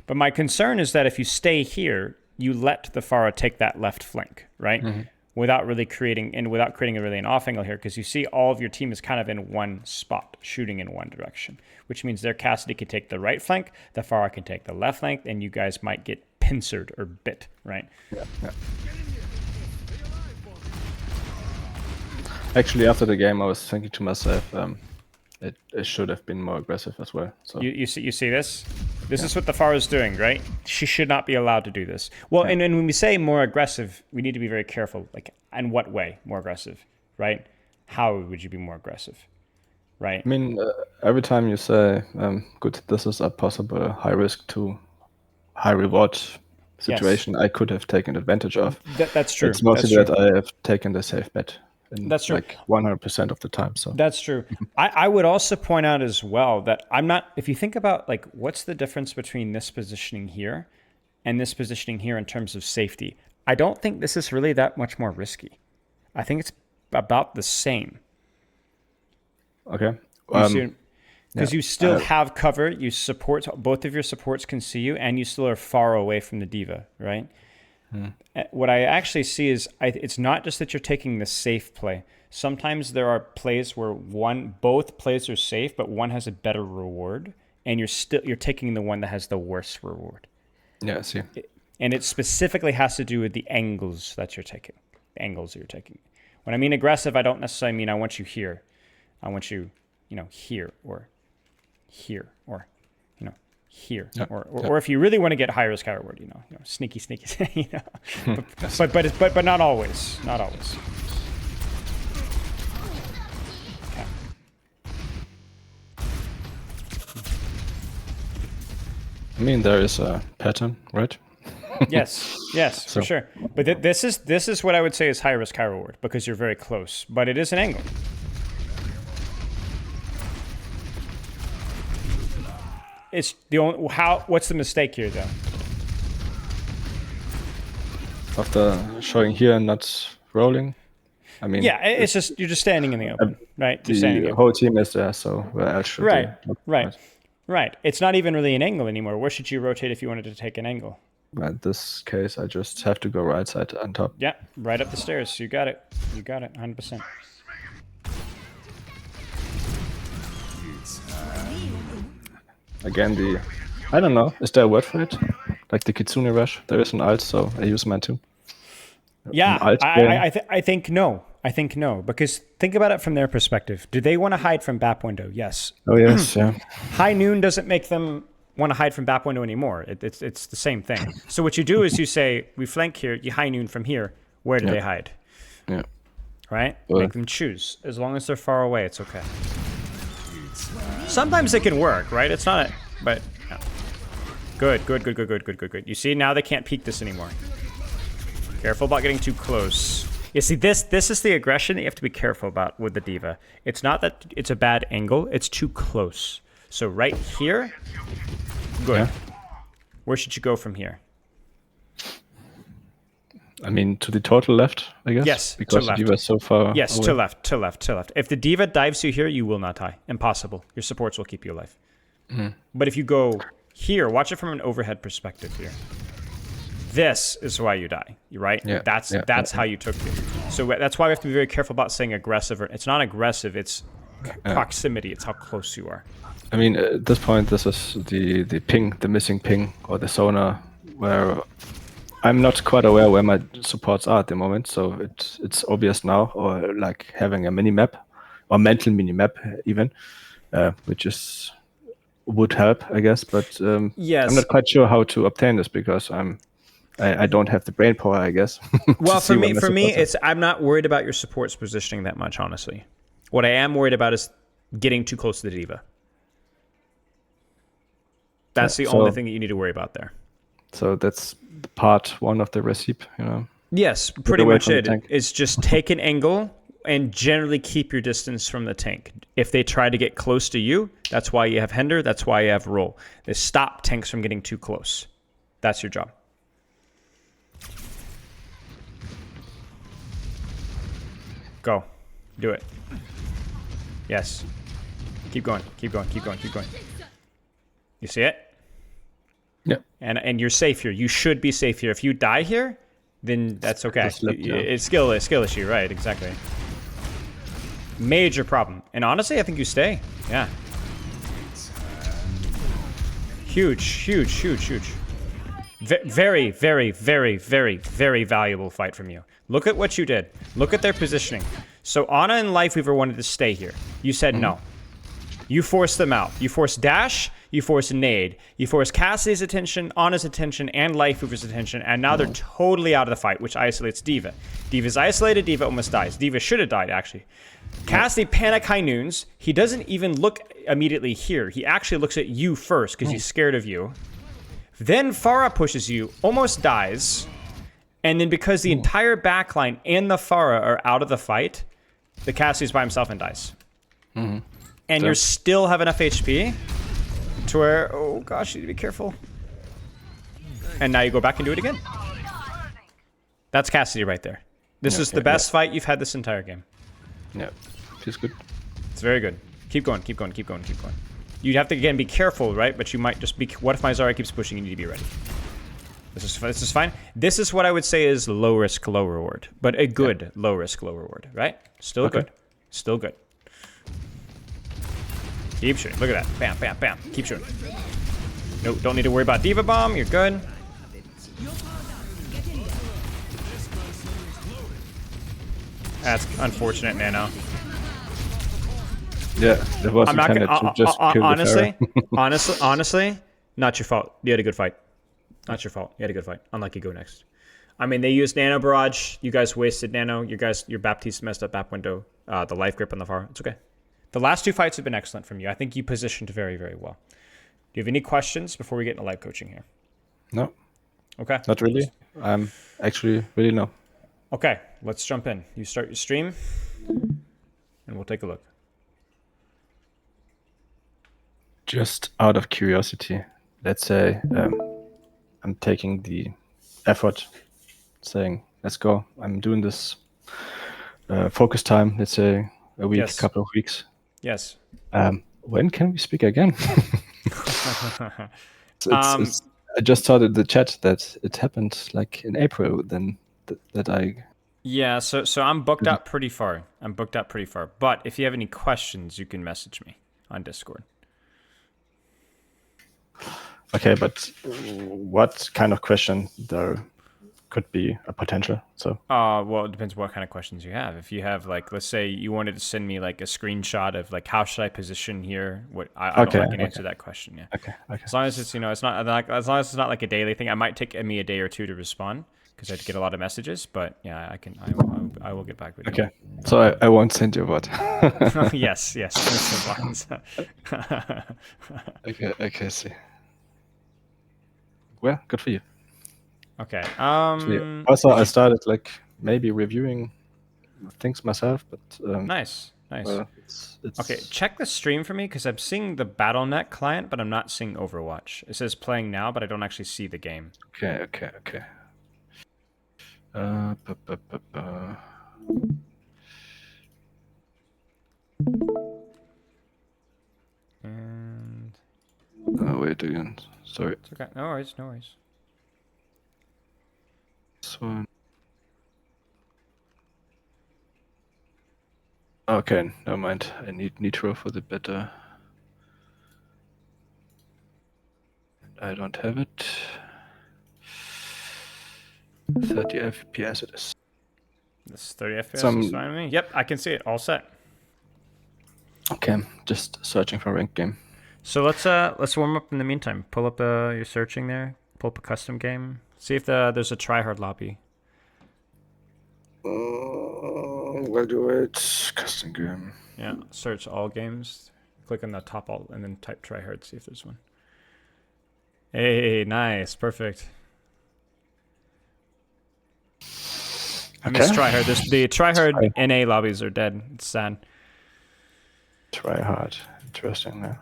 But my concern is that if you stay here, you let the Pharah take that left flank, right? Mm-hmm. Without creating a really an off angle here, because you see all of your team is kind of in one spot, shooting in one direction, which means their Cassidy can take the right flank, the Pharah can take the left flank, and you guys might get pincered or bit, right? Yeah. Actually, after the game, I was thinking to myself, it should have been more aggressive as well. So you see this? This is what the Pharah is doing, right? She should not be allowed to do this. Well, and when we say more aggressive, we need to be very careful. Like, in what way more aggressive, right? How would you be more aggressive, right? I mean, every time you say, good, this is a possible high risk to high reward situation, I could have taken advantage of. That's true. It's mostly that I have taken the safe bet. That's true. Like 100% of the time. So that's true. I would also point out as well that I'm not. If you think about like what's the difference between this positioning here and this positioning here in terms of safety, I don't think this is really that much more risky. I think it's about the same. Okay. Because you still have cover. You support, both of your supports can see you, and you still are far away from the diva, right? What I actually see is it's not just that you're taking the safe play. Sometimes there are plays where both plays are safe, but one has a better reward, and you're taking the one that has the worst reward. Yeah, I see. And it specifically has to do with the angles that you're taking. The angles that you're taking. When I mean aggressive, I don't necessarily mean I want you here. I want you, here or here or here, or if you really want to get high risk, high reward, sneaky, but not always, Okay. I mean, there is a pattern, right? Yes, for sure. But this is what I would say is high risk, high reward because you're very close, but it is an angle. It's the only what's the mistake here though? After showing here and not rolling, I mean, yeah, it's just you're just standing in the open, right? The whole team is there, so where else should right. It's not even really an angle anymore. Where should you rotate if you wanted to take an angle? In this case, I just have to go right side on top. Yeah, right up the stairs. You got it. 100%. Again, I don't know, is there a word for it? Like the Kitsune Rush? There is an alt, so I use mine too. Yeah, I think no. Because think about it from their perspective. Do they want to hide from BAP window? Yes. Oh, yes, yeah. High noon doesn't make them want to hide from BAP window anymore. It's the same thing. So what you do is you say, we flank here, you high noon from here. Where do they hide? Yeah. Right? Make them choose. As long as they're far away, it's okay. Sometimes it can work, right? It's not but yeah. Good. You see, now they can't peek this anymore. Careful about getting too close. You see, this is the aggression that you have to be careful about with the diva. It's not that it's a bad angle; it's too close. So right here, good. Yeah. Where should you go from here? I mean, to the total left, I guess. Yes, because to left. the diva is so far. Yes, away. to left, to left, to left. If the diva dives you here, you will not die. Impossible. Your supports will keep you alive. But if you go here, watch it from an overhead perspective here. This is why you die, right? Yeah, That's how you took it. So that's why we have to be very careful about saying aggressive. It's not aggressive. It's proximity. It's how close you are. I mean, at this point, this is the ping, the missing ping, or the sonar, where I'm not quite aware where my supports are at the moment. So it's obvious now, or like having a mini map, or mental mini map even, which would help, I guess. But Yes. I'm not quite sure how to obtain this because I don't have the brain power, I guess. Well, for me, I'm not worried about your supports positioning that much, honestly. What I am worried about is getting too close to the diva. That's the only thing that you need to worry about there. So that's part one of the recipe, you know. Yes, pretty much it. It's just take an angle and generally keep your distance from the tank. If they try to get close to you, that's why you have Hinder, that's why you have Roll. They stop tanks from getting too close. That's your job. Go. Do it. Yes. Keep going. Keep going. Keep going. Keep going. You see it? Yeah. And you're safe here. You should be safe here. If you die here, then that's okay. It's skill issue, right? Exactly. Major problem. And honestly, I think you stay. Yeah. Huge, huge, huge, huge. Very, very, very, very, very valuable fight from you. Look at what you did. Look at their positioning. So Ana and Lifeweaver wanted to stay here. You said no. You forced them out. You forced Dash, you forced Nade, you forced Cassidy's attention, Ana's attention, and Lifeweaver's attention, and now they're totally out of the fight, which isolates Diva. Diva's isolated, Diva almost dies. Diva should have died, actually. Cassidy panic high noons. He doesn't even look immediately here. He actually looks at you first because he's scared of you. Then Pharah pushes you, almost dies. And then because the entire backline and the Pharah are out of the fight, the Cassidy's by himself and dies. And you still have enough HP to where, oh gosh, you need to be careful. And now you go back and do it again. That's Cassidy right there. This is the best fight you've had this entire game. Yeah, feels good. It's very good. Keep going, keep going, keep going, keep going. You'd have to, again, be careful, right? But you might just be... What if my Zarya keeps pushing? You need to be ready. This is fine. This is what I would say is low risk, low reward. But a good low risk, low reward, right? Still good. Still good. Keep shooting. Look at that. Bam, bam, bam. Keep shooting. No, don't need to worry about Diva Bomb. You're good. That's unfortunate, Nano. Yeah, there was I'm not gonna, just kill honestly, not your fault. You had a good fight. Not your fault. You had a good fight. Unlucky go next. I mean, they used Nano Barrage. You guys wasted Nano. Your Baptiste messed up Bap Window. The life grip on the far. It's okay. The last two fights have been excellent from you. I think you positioned very, very well. Do you have any questions before we get into live coaching here? No. Okay. Not really. Actually really no. Okay, let's jump in. You start your stream, and we'll take a look. Just out of curiosity, let's say I'm taking the effort, saying, let's go. I'm doing this focus time, let's say a week, couple of weeks. Yes. When can we speak again? I just saw in the chat that it happened like in April. Then that I. Yeah. So I'm booked out pretty far. But if you have any questions, you can message me on Discord. Okay, but what kind of question there could be a potential? So. Well, it depends what kind of questions you have. If you have, like, let's say you wanted to send me like a screenshot of like how should I position here, I can answer that question. Yeah. Okay. As long as it's it's not like, as long as it's not like a daily thing, I might take me a day or two to respond because I get a lot of messages. But yeah, I will get back with you. Okay. So I won't send you what. yes. Okay. See. Well, good for you. Okay. Also, I started like maybe reviewing things myself, but Nice. well, it's Okay, check the stream for me because I'm seeing the Battle.net client, but I'm not seeing Overwatch. It says playing now, but I don't actually see the game. okay. Uh, bu- bu- bu- bu- And wait again. Sorry. it's okay. No worries. This one. Okay, never mind. I need Nitro for the better. I don't have it. 30 FPS it is. This 30 FPS is fine with me. Yep, I can see it. All set. Okay, just searching for a ranked game. So let's warm up in the meantime. Pull up your searching there. Pull up a custom game. See if there's a tryhard lobby. We'll do it. Custom game. Yeah, search all games. Click on the top alt and then type tryhard. See if there's one. Hey, nice, perfect. I miss tryhard. The tryhard NA lobbies are dead. It's sad. Tryhard. Interesting now.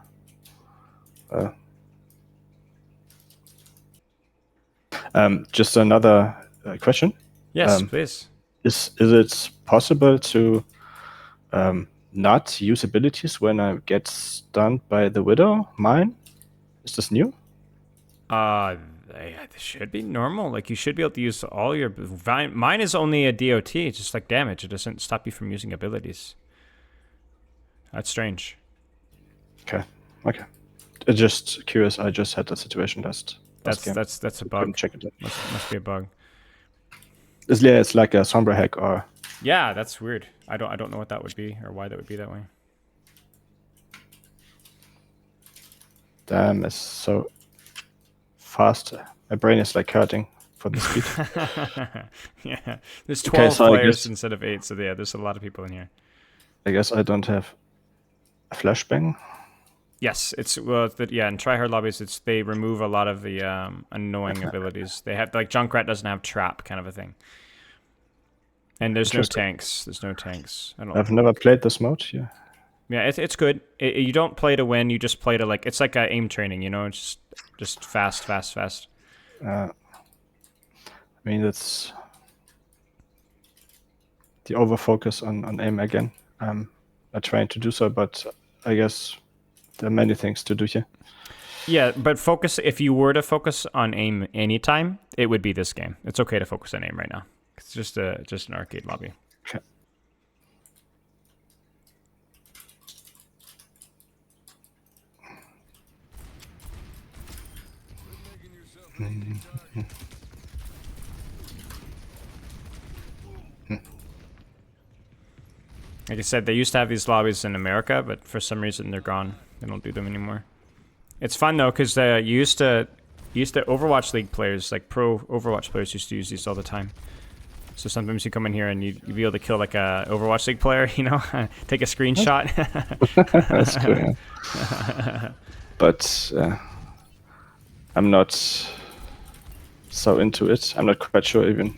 Just another question. Yes, please. Is it possible to not use abilities when I get stunned by the Widow? Mine? Is this new? It should be normal. Like, you should be able to use all your... Mine is only a DOT, just like damage. It doesn't stop you from using abilities. That's strange. Okay. Just curious. I just had that situation last game. That's a bug. Check it out. Must be a bug. It's like a Sombra hack or... Yeah, that's weird. I don't know what that would be or why that would be that way. Damn, it's so fast. My brain is like hurting for the speed. Yeah, there's 12 players instead of 8, so yeah, there's a lot of people in here. I guess I don't have a flashbang. Yes, in tryhard lobbies, they remove a lot of the annoying abilities. They have, like, Junkrat doesn't have trap kind of a thing. And there's no tanks. I've never played this mode. Yeah, it's good. You don't play to win. You just play to, like, it's like aim training. You know, it's just fast. I mean, it's the overfocus on aim again. I'm trying to do so, but I guess there are many things to do here. Yeah, but if you were to focus on aim anytime, it would be this game. It's okay to focus on aim right now. It's just an arcade lobby. Okay. Like I said, they used to have these lobbies in America, but for some reason they're gone. They don't do them anymore. It's fun though, because you used to Overwatch League players, like pro Overwatch players, used to use these all the time. So sometimes you come in here and you'd be able to kill like a Overwatch League player, you know, take a screenshot. That's cool. Yeah. But I'm not so into it. I'm not quite sure even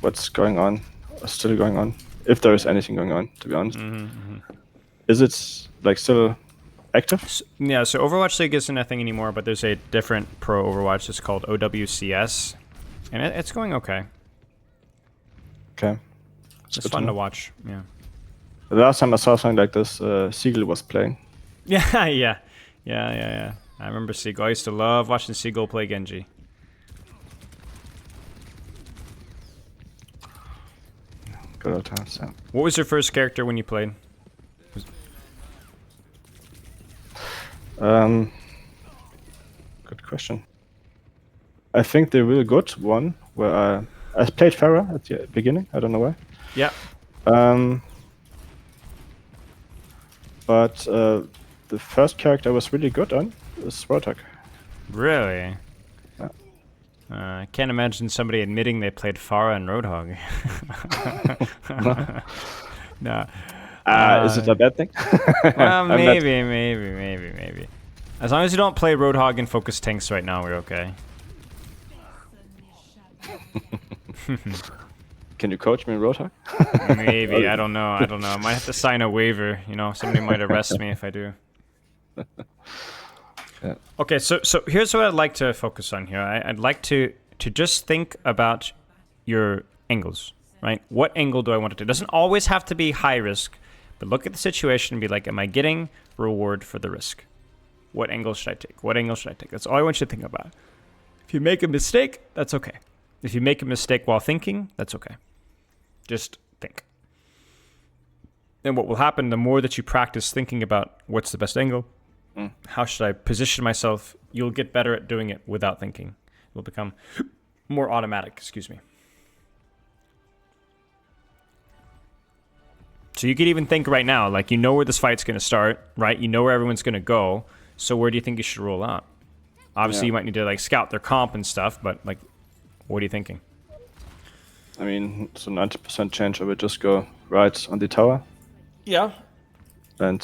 what's going on, or still going on, if there is anything going on, to be honest. Is it like still active? Yeah, so Overwatch League isn't a thing anymore, but there's a different pro Overwatch. It's called OWCS, and it's going okay. Okay. It's fun to watch, yeah. The last time I saw something like this, Siegel was playing. Yeah. I remember Seagull. I used to love watching Seagull play Genji. Good old times, yeah. What was your first character when you played? Good question. I think the real good one where I played Pharah at the beginning. I don't know why. Yeah. But the first character I was really good on was Roadhog. Really? Yeah. I can't imagine somebody admitting they played Pharah and Roadhog. No. Is it a bad thing? Well, maybe. As long as you don't play Roadhog and focus tanks right now, we're okay. Can you coach me in Roadhog? Maybe. I don't know. I might have to sign a waiver. Somebody might arrest me if I do. Yeah. Okay, so here's what I'd like to focus on here. I'd like to just think about your angles, right? What angle do I want to do? It doesn't always have to be high risk, but look at the situation and be like, am I getting reward for the risk? What angle should I take? What angle should I take? That's all I want you to think about. If you make a mistake, that's okay. If you make a mistake while thinking, that's okay. Just think. And what will happen, the more that you practice thinking about what's the best angle, how should I position myself, you'll get better at doing it without thinking. It will become more automatic, excuse me. So you could even think right now, like you know where this fight's going to start, right? You know where everyone's going to go. So where do you think you should roll out? Obviously, you might need to like scout their comp and stuff, but like, what are you thinking? I mean, it's a 90% chance I would just go right on the tower. Yeah. And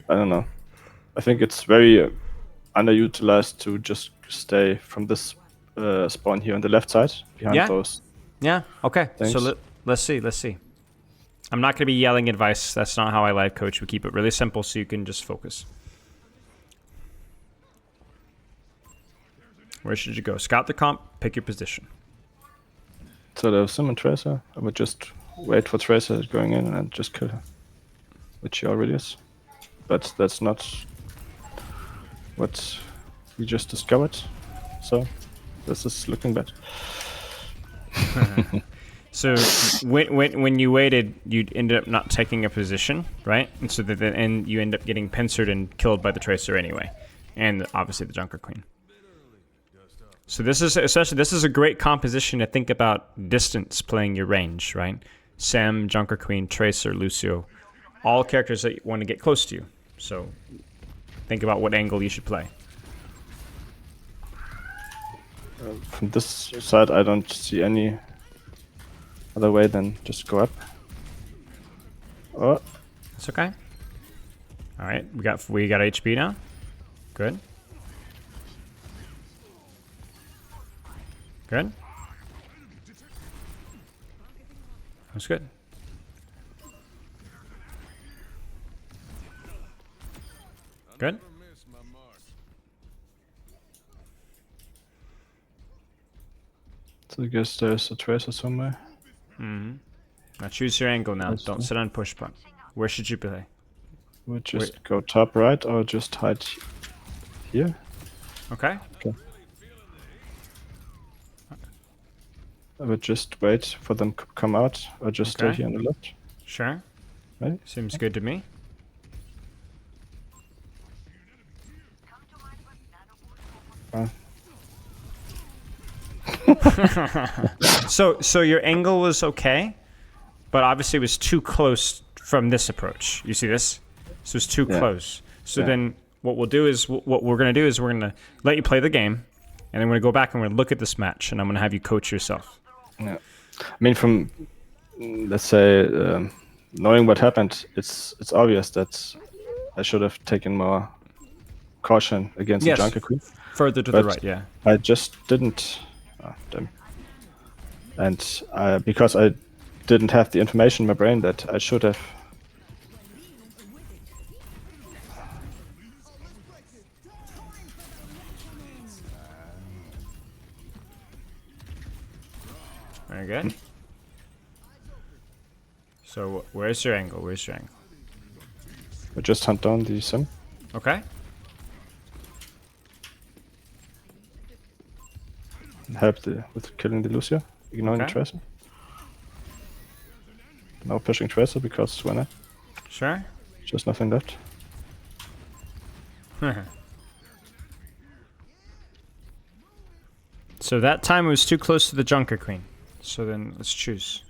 I don't know. I think it's very underutilized to just stay from this spawn here on the left side behind those. Yeah. Okay. things. So let's see. I'm not going to be yelling advice. That's not how I life coach. We keep it really simple so you can just focus. Where should you go? Scout the comp, pick your position. So there's Sim and Tracer. I would just wait for Tracer going in and just kill her, which she already is. But that's not what we just discovered. So this is looking bad. So when you waited, you ended up not taking a position, right? And so and you end up getting pincered and killed by the Tracer anyway, and obviously the Junker Queen. So this is a great composition to think about distance playing your range, right? Sam, Junker Queen, Tracer, Lucio, all characters that want to get close to you. So think about what angle you should play. From this side, I don't see any other way than just go up. Oh, That's okay. All right, we got HP now. Good. Good. That's good. Good. so I guess there's a Tracer somewhere. Mm-hmm. Now choose your angle now. Don't sit on push button. Where should you play? Would just go top right or just hide here. Okay. Okay. I would just wait for them to come out or just stay Okay. here on the left. Sure. Right? Seems good to me. So your angle was okay, but obviously it was too close from this approach. You see this? So it's too close. So then what we'll do is what we're going to do is we're going to let you play the game, and then we're going to go back and we're going to look at this match, and I'm going to have you coach yourself. Yeah. I mean, from let's say knowing what happened, it's obvious that I should have taken more caution against the Junker Queen. Further to the right, yeah. I just didn't. And because I didn't have the information in my brain that I should have. Very good. So where's your angle? Where's your angle? I just hunt down the Sim. Okay. Help with killing the Lucio, ignoring the Tracer. Now pushing Tracer because why not? Sure. Just nothing left. So that time it was too close to the Junker Queen. So then let's choose.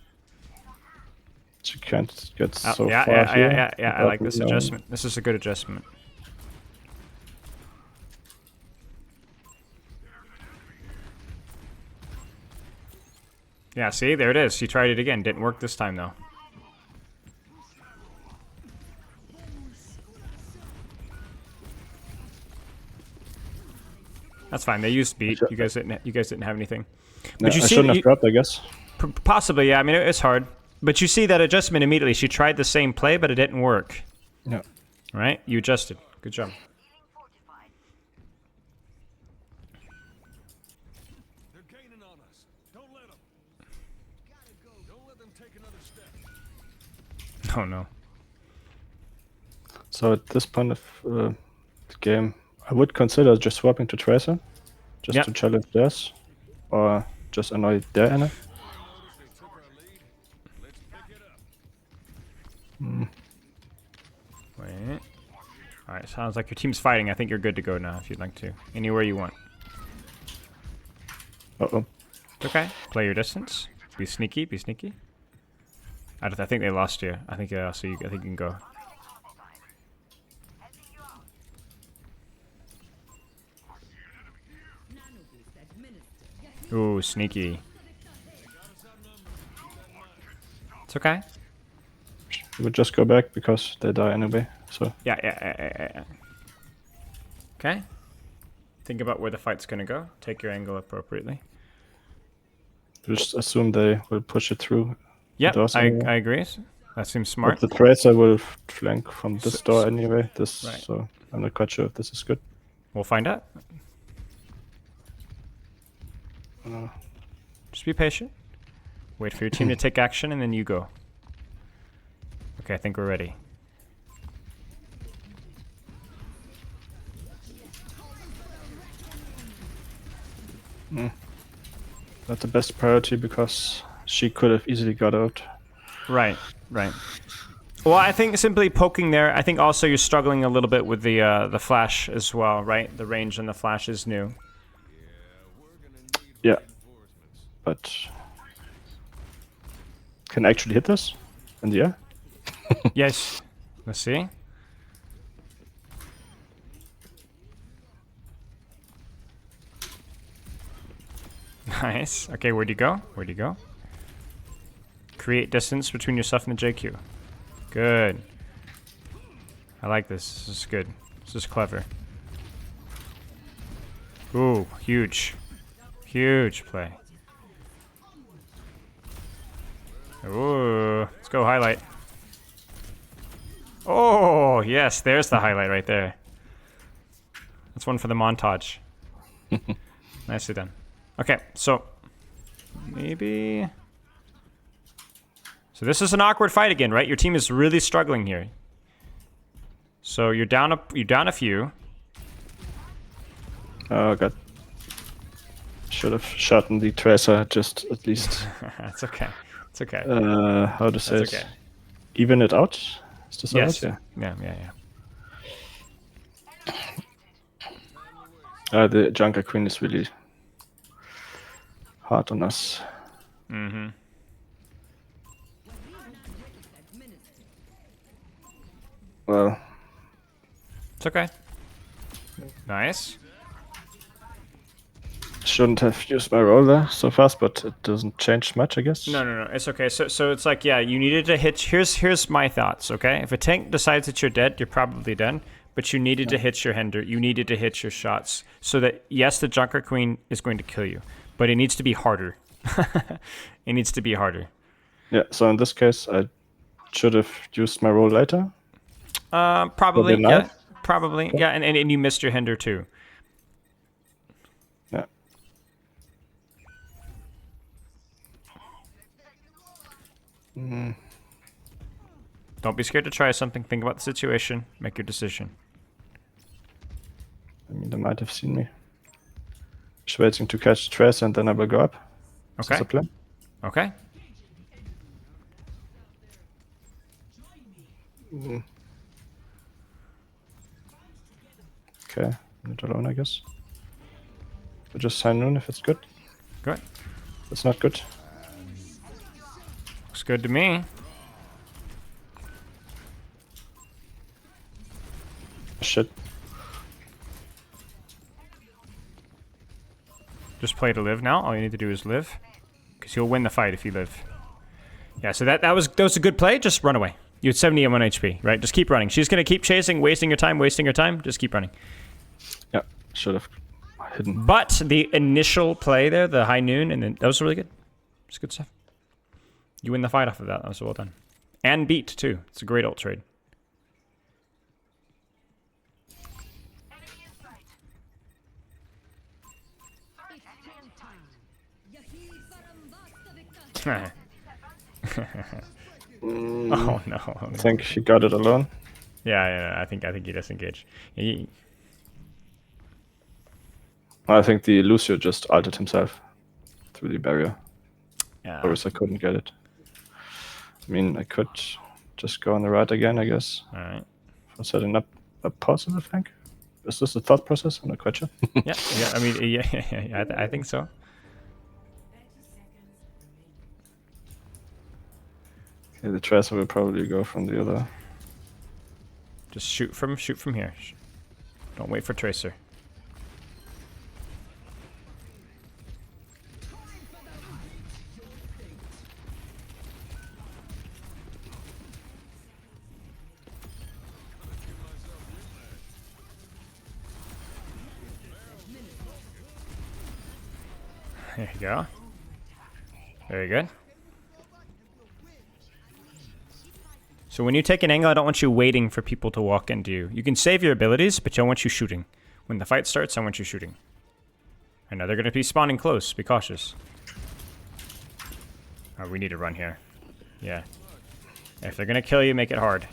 You can't get so far yeah. here. I like this adjustment. This is a good adjustment. Yeah, see, there it is. You tried it again. Didn't work this time though. That's fine. They used beat. You guys didn't have anything. But I shouldn't have dropped, I guess. Possibly, yeah. I mean, it's hard. But you see that adjustment immediately. She tried the same play, but it didn't work. Yeah. Right? You adjusted. Good job. They're gaining on us. Don't let them. Gotta go. Don't let them take another step. Oh, no. So at this point of the game, I would consider just swapping to Tracer, just to challenge theirs, or just annoy their Anna. Wait. All right, sounds like your team's fighting. I think you're good to go now if you'd like to. Anywhere you want. Uh-oh. Okay. Play your distance. Be sneaky. Be sneaky. I think they lost you. I think I think you can go. Ooh, sneaky. It's okay. We would just go back because they die anyway. So Yeah. Okay. Think about where the fight's gonna go. Take your angle appropriately. just assume they will push it through. Yeah, doors I anyway. agree. That seems smart. But the Tracer will flank from this door anyway. Right. So I'm not quite sure if this is good. We'll find out. Just be patient. Wait for your team to take action, and then you go. Okay, I think we're ready. Not the best priority because she could have easily got out. Right. Well, I think simply poking there. I think also you're struggling a little bit with the flash as well, right? The range on the flash is new. Yeah. But can I actually hit this in the air? Yes. Let's see. Nice. Okay, where'd you go? Create distance between yourself and the JQ. Good. I like this. This is good. This is clever. Ooh, huge. Huge play. Ooh, let's go highlight. Oh, yes, there's the highlight right there. That's one for the montage. Nicely done. Okay, so maybe... So this is an awkward fight again, right? Your team is really struggling here. So you're down a few. Oh god. Should have shot the Tracer just at least. It's okay. It's okay. How to say That's it? okay. Even it out? Is this Yes. right? Yeah. The Junker Queen is really hard on us. Mm-hmm. Well, It's okay. Nice. shouldn't have used my roll there so fast, but it doesn't change much, I guess. No. It's okay. So it's like, yeah, you needed to hit. Here's my thoughts. Okay, if a tank decides that you're dead, you're probably done. But you needed to hit your Hinder. You needed to hit your shots so that yes, the Junker Queen is going to kill you, but it needs to be harder. It needs to be harder. Yeah. So in this case, I should have used my roll later. Probably. Probably Yeah. not. Probably. Yeah. And you missed your Hinder too. Yeah. Don't be scared to try something. Think about the situation. Make your decision. I mean, they might have seen me. Just waiting to catch the Tracer and then I will go up. Is Okay. this the plan? Okay. Okay. Not alone, I guess. We'll just sign Noon if it's good. Good. It's not good. Looks good to me. Shit. Just play to live now. All you need to do is live. Because you'll win the fight if you live. Yeah, so that was a good play. Just run away. You had 71 HP, right? Just keep running. She's going to keep chasing, wasting your time. Just keep running. Yeah. Should have hidden. But the initial play there, the high noon, and then that was really good. It's good stuff. You win the fight off of that. That was well done. And beat, too. It's a great ult trade. Oh no! I think she got it alone. Yeah. I think he disengaged. I think the Lucio just ulted himself through the barrier. Yeah. Or else I couldn't get it. I mean, I could just go on the right again, I guess. All right. For setting up a puzzle, I think. Is this the thought process? I'm not quite sure. Yeah. I mean, yeah. I think so. Okay, the Tracer will probably go from the other. Just shoot from here. Don't wait for Tracer. There you go. Very good. So when you take an angle, I don't want you waiting for people to walk into you. You can save your abilities, but I want you shooting. When the fight starts, I want you shooting. I know they're going to be spawning close. Be cautious. Oh, we need to run here. Yeah. If they're going to kill you, make it hard.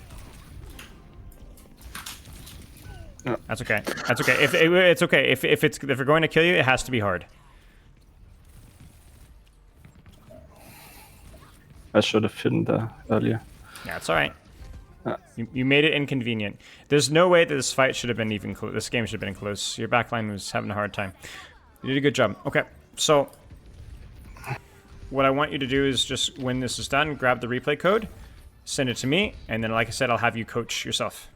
No. That's okay. That's okay. It's okay. If they're going to kill you, it has to be hard. I should have hidden there earlier. Yeah, it's all right. You made it inconvenient. There's no way that this fight should have been even close. This game should have been close. Your backline was having a hard time. You did a good job. Okay, so what I want you to do is just, when this is done, grab the replay code, send it to me, and then, like I said, I'll have you coach yourself.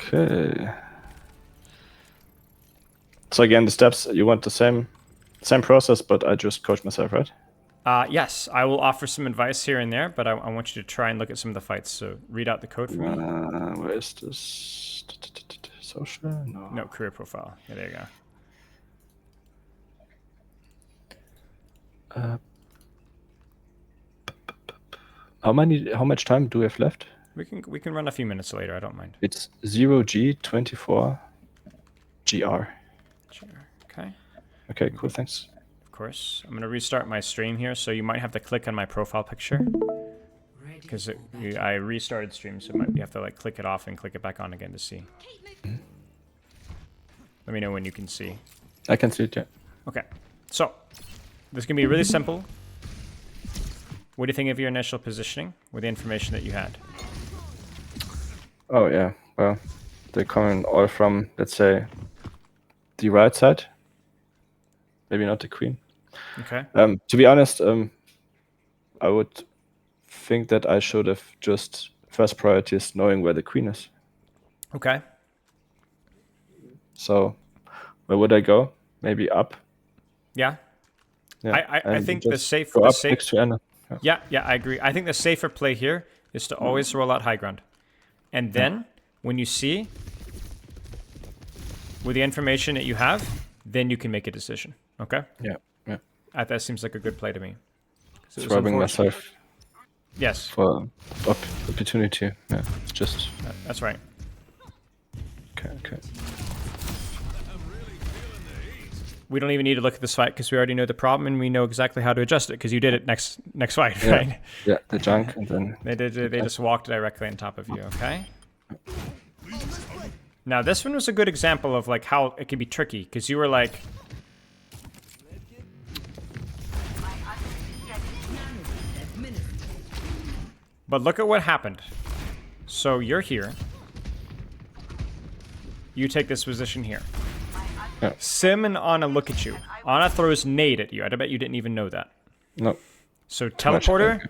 Okay. So again, the steps, you want the same process, but I just coach myself, right? Yes, I will offer some advice here and there, but I want you to try and look at some of the fights. So read out the code for me. Where is this? Social? No. No, career profile. Yeah, there you go. How much time do we have left? We can run a few minutes later. I don't mind. It's 0G24GR. Sure. Okay. Okay, cool, thanks. Of course. I'm going to restart my stream here, so you might have to click on my profile picture. Because I restarted stream, so you have to like click it off and click it back on again to see. Let me know when you can see. I can see it, yeah. Okay. So, this can be really simple. What do you think of your initial positioning with the information that you had? Oh, yeah. Well, they're coming all from, let's say, the right side. Maybe not the queen. Okay. To be honest, I would think that I should have just first priority is knowing where the queen is. Okay. So, where would I go? Maybe up. Yeah. Yeah. I think the safe. Go the up safe next to Anna. Yeah, I agree. I think the safer play here is to always roll out high ground. And then, when you see, with the information that you have, then you can make a decision. Okay? Yeah. That seems like a good play to me. Robbing myself. Yes. For opportunity. Yeah, it's just... That's right. Okay. We don't even need to look at this fight because we already know the problem and we know exactly how to adjust it because you did it next fight, right? Yeah, the junk and then... They just walked directly on top of you, okay? Now, this one was a good example of like how it can be tricky because you were like... But look at what happened. So you're here. You take this position here. Yeah. Sim and Ana look at you. Ana throws nade at you. I bet you didn't even know that. No. So teleporter,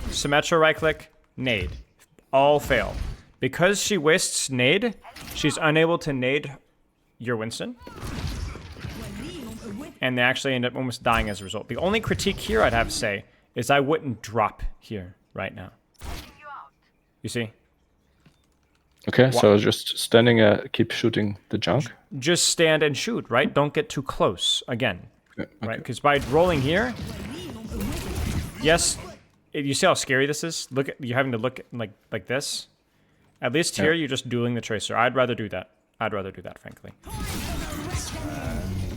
Symmetra right click, nade. All fail. Because she wastes nade, she's unable to nade your Winston. And they actually end up almost dying as a result. The only critique here I'd have to say is I wouldn't drop here right now. You see? Okay, so just standing, keep shooting the junk. Just stand and shoot, right? Don't get too close. Again, right? Because by rolling here, yes, you see how scary this is. You're having to look like this. At least here, you're just dueling the tracer. I'd rather do that. Frankly.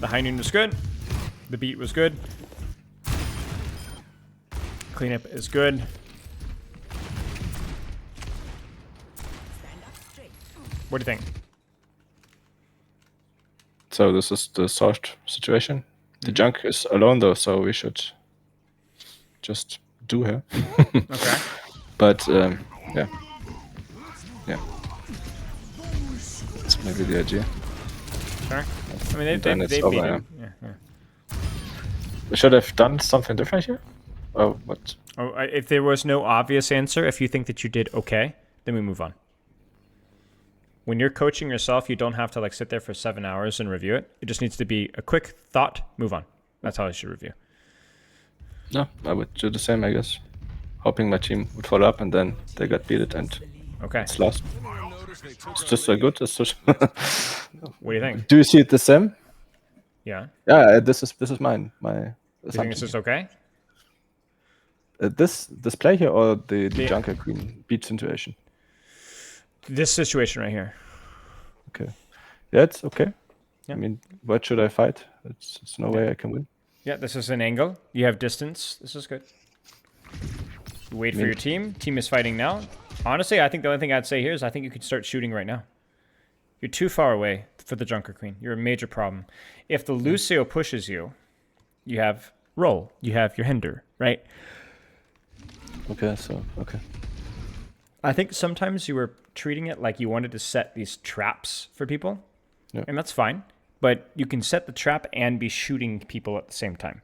The high noon was good. The beat was good. Cleanup is good. What do you think? So this is the solved situation. The junk is alone though, so we should just do her. Okay. But yeah. That's maybe the idea. Sure. I mean, Then they it's beat over, him. Yeah. We should have done something different here. Oh, what? Oh, if there was no obvious answer, if you think that you did okay, then we move on. When you're coaching yourself, you don't have to like sit there for 7 hours and review it. It just needs to be a quick thought, move on. That's how I should review. No, I would do the same, I guess. Hoping my team would follow up, and then they got beaten, and Okay. it's lost. It's just so good. It's just What do you think? Do you see it the same? Yeah. Yeah, this is my Do you think assumption. this is okay? This play here or the Junker Queen beat situation? This situation right here. Okay. Yeah, it's okay. Yeah. I mean, what should I fight? It's no way I can win. Yeah, this is an angle. You have distance. This is good. You wait for your team. Team is fighting now. Honestly, I think the only thing I'd say here is I think you could start shooting right now. You're too far away for the Junker Queen. You're a major problem. If the Lucio pushes you, you have roll. You have your hinder, right? Okay, so okay. I think sometimes you were treating it like you wanted to set these traps for people. Yeah. And that's fine. But you can set the trap and be shooting people at the same time.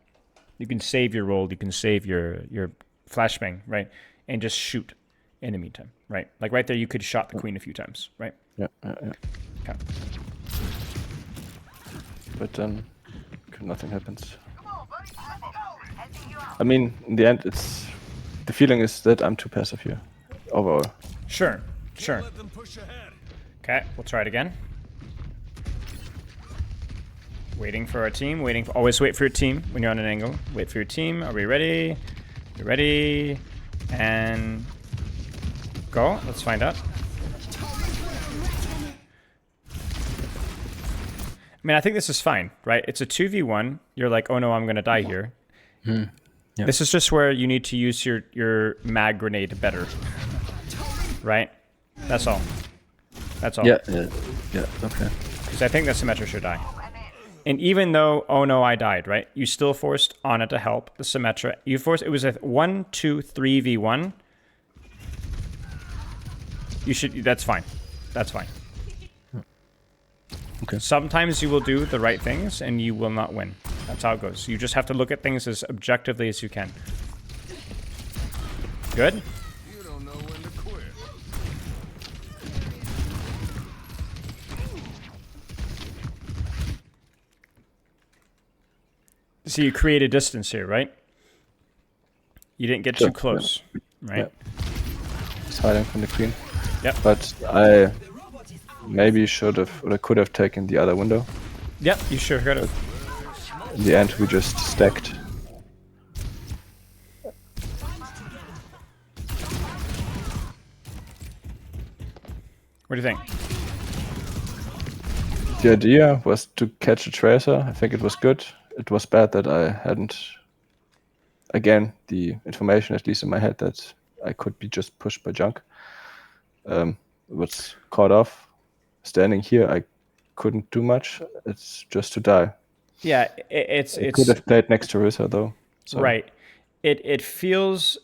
You can save your roll. You can save your flashbang, right? And just shoot in the meantime, right? Like right there, you could shot the queen a few times, right? Yeah. Okay. But then nothing happens. I mean, in the end, the feeling is that I'm too passive here overall. Sure. Let them push ahead. Okay, we'll try it again. Waiting for our team. Always wait for your team when you're on an angle. Wait for your team. Are we ready? You're ready. And go. Let's find out. I mean, I think this is fine, right? It's a 2v1. You're like, oh no, I'm going to die here. Yeah. This is just where you need to use your mag grenade better. Right? That's all. Yeah, okay. Because I think the Symmetra should die. And even though, oh no, I died, right? You still forced Anna to help the Symmetra. It was a 1, 2, 3v1. That's fine. Okay. Sometimes you will do the right things and you will not win. That's how it goes. You just have to look at things as objectively as you can. Good? You don't know when to quit. So you create a distance here, right? You didn't get too close, right? It's hiding from the queen. Yep. But I maybe should have or could have taken the other window. Yep, you sure could have. In the end, we just stacked. What do you think? The idea was to catch a tracer. I think it was good. It was bad that I hadn't, again, the information, at least in my head, that I could be just pushed by junk. Was caught off. Standing here, I couldn't do much. It's just to die. Yeah, I could have played next to Risa though. So. Right. It feels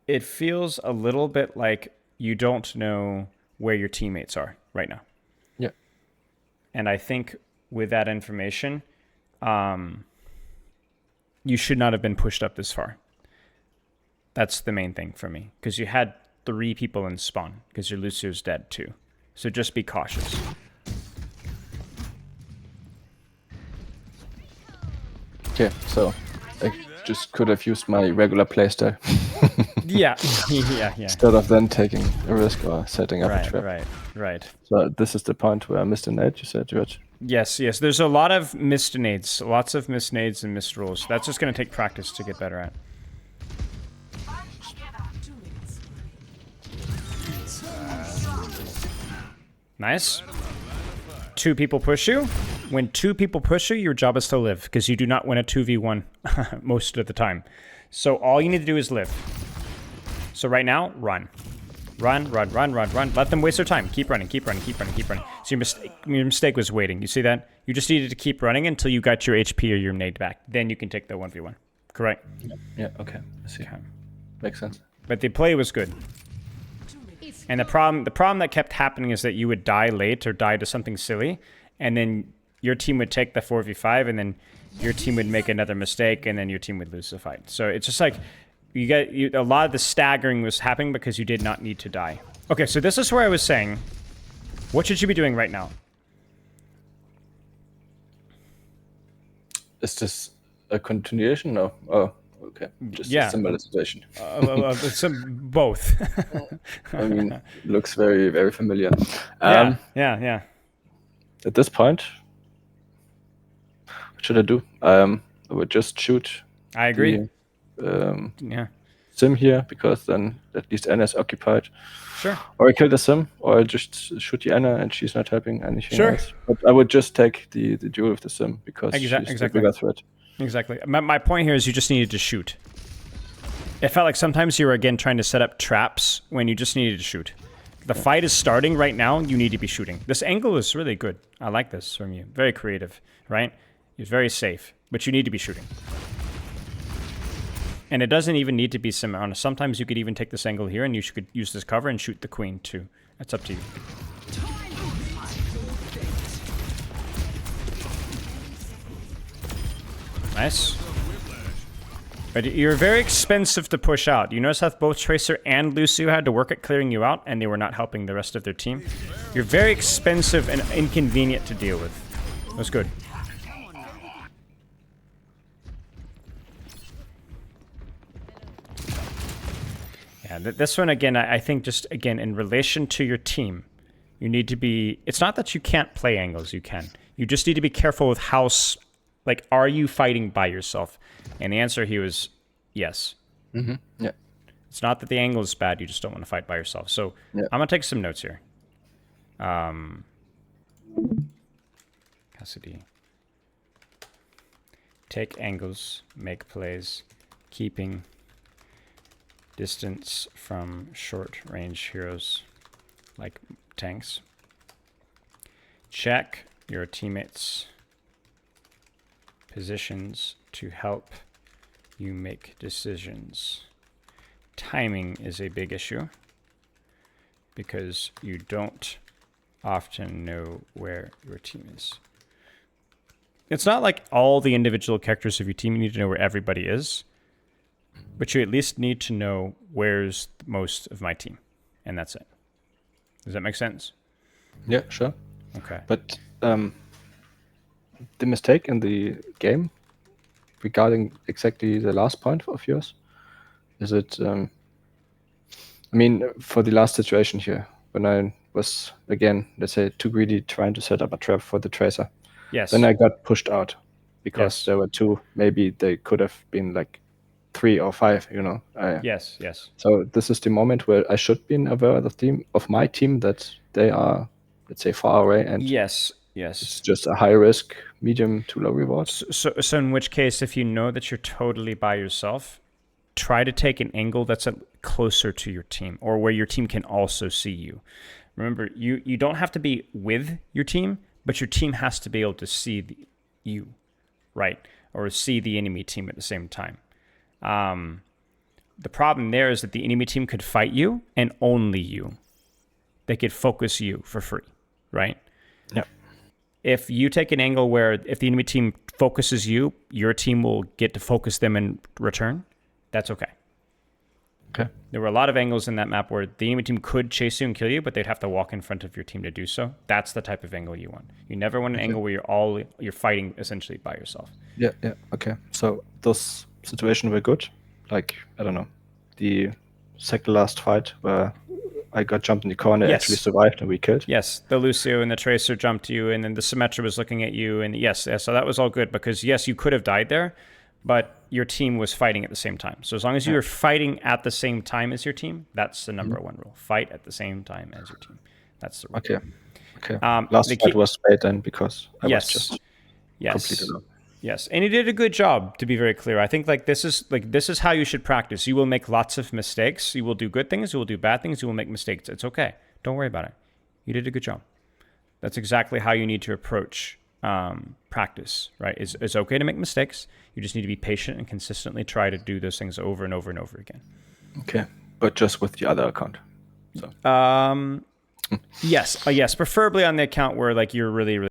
a little bit like you don't know where your teammates are right now. Yeah. And I think with that information, you should not have been pushed up this far. That's the main thing for me. Because you had 3 people in spawn. Because your Lucio's dead too. So just be cautious. Okay, so I just could have used my regular playstyle. Yeah. Instead of then taking a risk or setting up a trap. Right. So this is the point where I missed a nade. You said you had Yes. There's a lot of missed nades. Lots of missed nades and missed rolls. That's just going to take practice to get better at. Nice. 2 people push you. When 2 people push you, your job is to live, because you do not win a 2v1 most of the time. So all you need to do is live. So right now, run. Run. Let them waste their time. Keep running. So your mistake was waiting. You see that? You just needed to keep running until you got your HP or your nade back. Then you can take the 1v1. Correct? Yeah, okay. I see. Okay. Makes sense. But the play was good. And the problem that kept happening is that you would die late or die to something silly, and then your team would take the 4v5, and then your team would make another mistake, and then your team would lose the fight. So it's just like a lot of the staggering was happening because you did not need to die. Okay, so this is where I was saying, what should you be doing right now? Is this a continuation? No. Oh, okay. Just a similar situation. Both. I mean, looks very, very familiar. Yeah. At this point, what should I do? I would just shoot. I agree. Sim here, because then at least Anna is occupied. Sure. Or I kill the Sim, or I just shoot the Anna and she's not helping anything else. But I would just take the duel with the Sim, because she's the bigger threat. Exactly. My point here is you just needed to shoot. It felt like sometimes you were, again, trying to set up traps when you just needed to shoot. The fight is starting right now. You need to be shooting. This angle is really good. I like this from you. Very creative, right? It's very safe, but you need to be shooting. And it doesn't even need to be similar. Sometimes you could even take this angle here and you could use this cover and shoot the queen too. That's up to you. Nice. But you're very expensive to push out. You notice how both Tracer and Lucio had to work at clearing you out, and they were not helping the rest of their team. You're very expensive and inconvenient to deal with. That's good. Yeah, this one, again, I think just, again, in relation to your team, you need to be... It's not that you can't play angles, you can. You just need to be careful with how... Like, are you fighting by yourself? And the answer here is yes. Mm-hmm. Yeah. It's not that the angle is bad, you just don't want to fight by yourself. So I'm going to take some notes here. Cassidy. Take angles, make plays, keeping distance from short-range heroes like tanks. Check your teammates' positions to help you make decisions. Timing is a big issue because you don't often know where your team is. It's not like all the individual characters of your team, you need to know where everybody is, but you at least need to know where's most of my team, and that's it. Does that make sense? Yeah, sure. Okay. But the mistake in the game regarding exactly the last point of yours, is it, I mean, for the last situation here, when I was, again, let's say, too greedy trying to set up a trap for the Tracer. Yes. Then I got pushed out because there were 2. Maybe they could have been like 3 or 5, you know. Yes. So this is the moment where I should be aware of my team that they are, let's say, far away, and yes. It's just a high risk, medium to low reward. So in which case, if you know that you're totally by yourself, try to take an angle that's closer to your team, or where your team can also see you. Remember, you don't have to be with your team, but your team has to be able to see you, right? Or see the enemy team at the same time. The problem there is that the enemy team could fight you and only you. They could focus you for free, right? Yeah. If you take an angle where if the enemy team focuses you, your team will get to focus them in return, that's okay. Okay. There were a lot of angles in that map where the enemy team could chase you and kill you, but they'd have to walk in front of your team to do so. That's the type of angle you want. You never want an angle where you're fighting essentially by yourself. Yeah, okay. So those situations were good. Like, I don't know, the second last fight where I got jumped in the corner, Yes. actually survived, and we killed. Yes, the Lucio and the Tracer jumped you, and then the Symmetra was looking at you, and yes, so that was all good because yes, you could have died there, but your team was fighting at the same time. So as long as you were fighting at the same time as your team, that's the number one rule. Fight at the same time as your team. That's the rule. Okay. Last fight was bad then because I was just completely alone. Yes, and you did a good job, to be very clear. I think this is how you should practice. You will make lots of mistakes. You will do good things. You will do bad things. You will make mistakes. It's okay. Don't worry about it. You did a good job. That's exactly how you need to approach practice, right? It's okay to make mistakes. You just need to be patient and consistently try to do those things over and over and over again. Okay, but just with the other account. So. Yes, preferably on the account where like you're really, really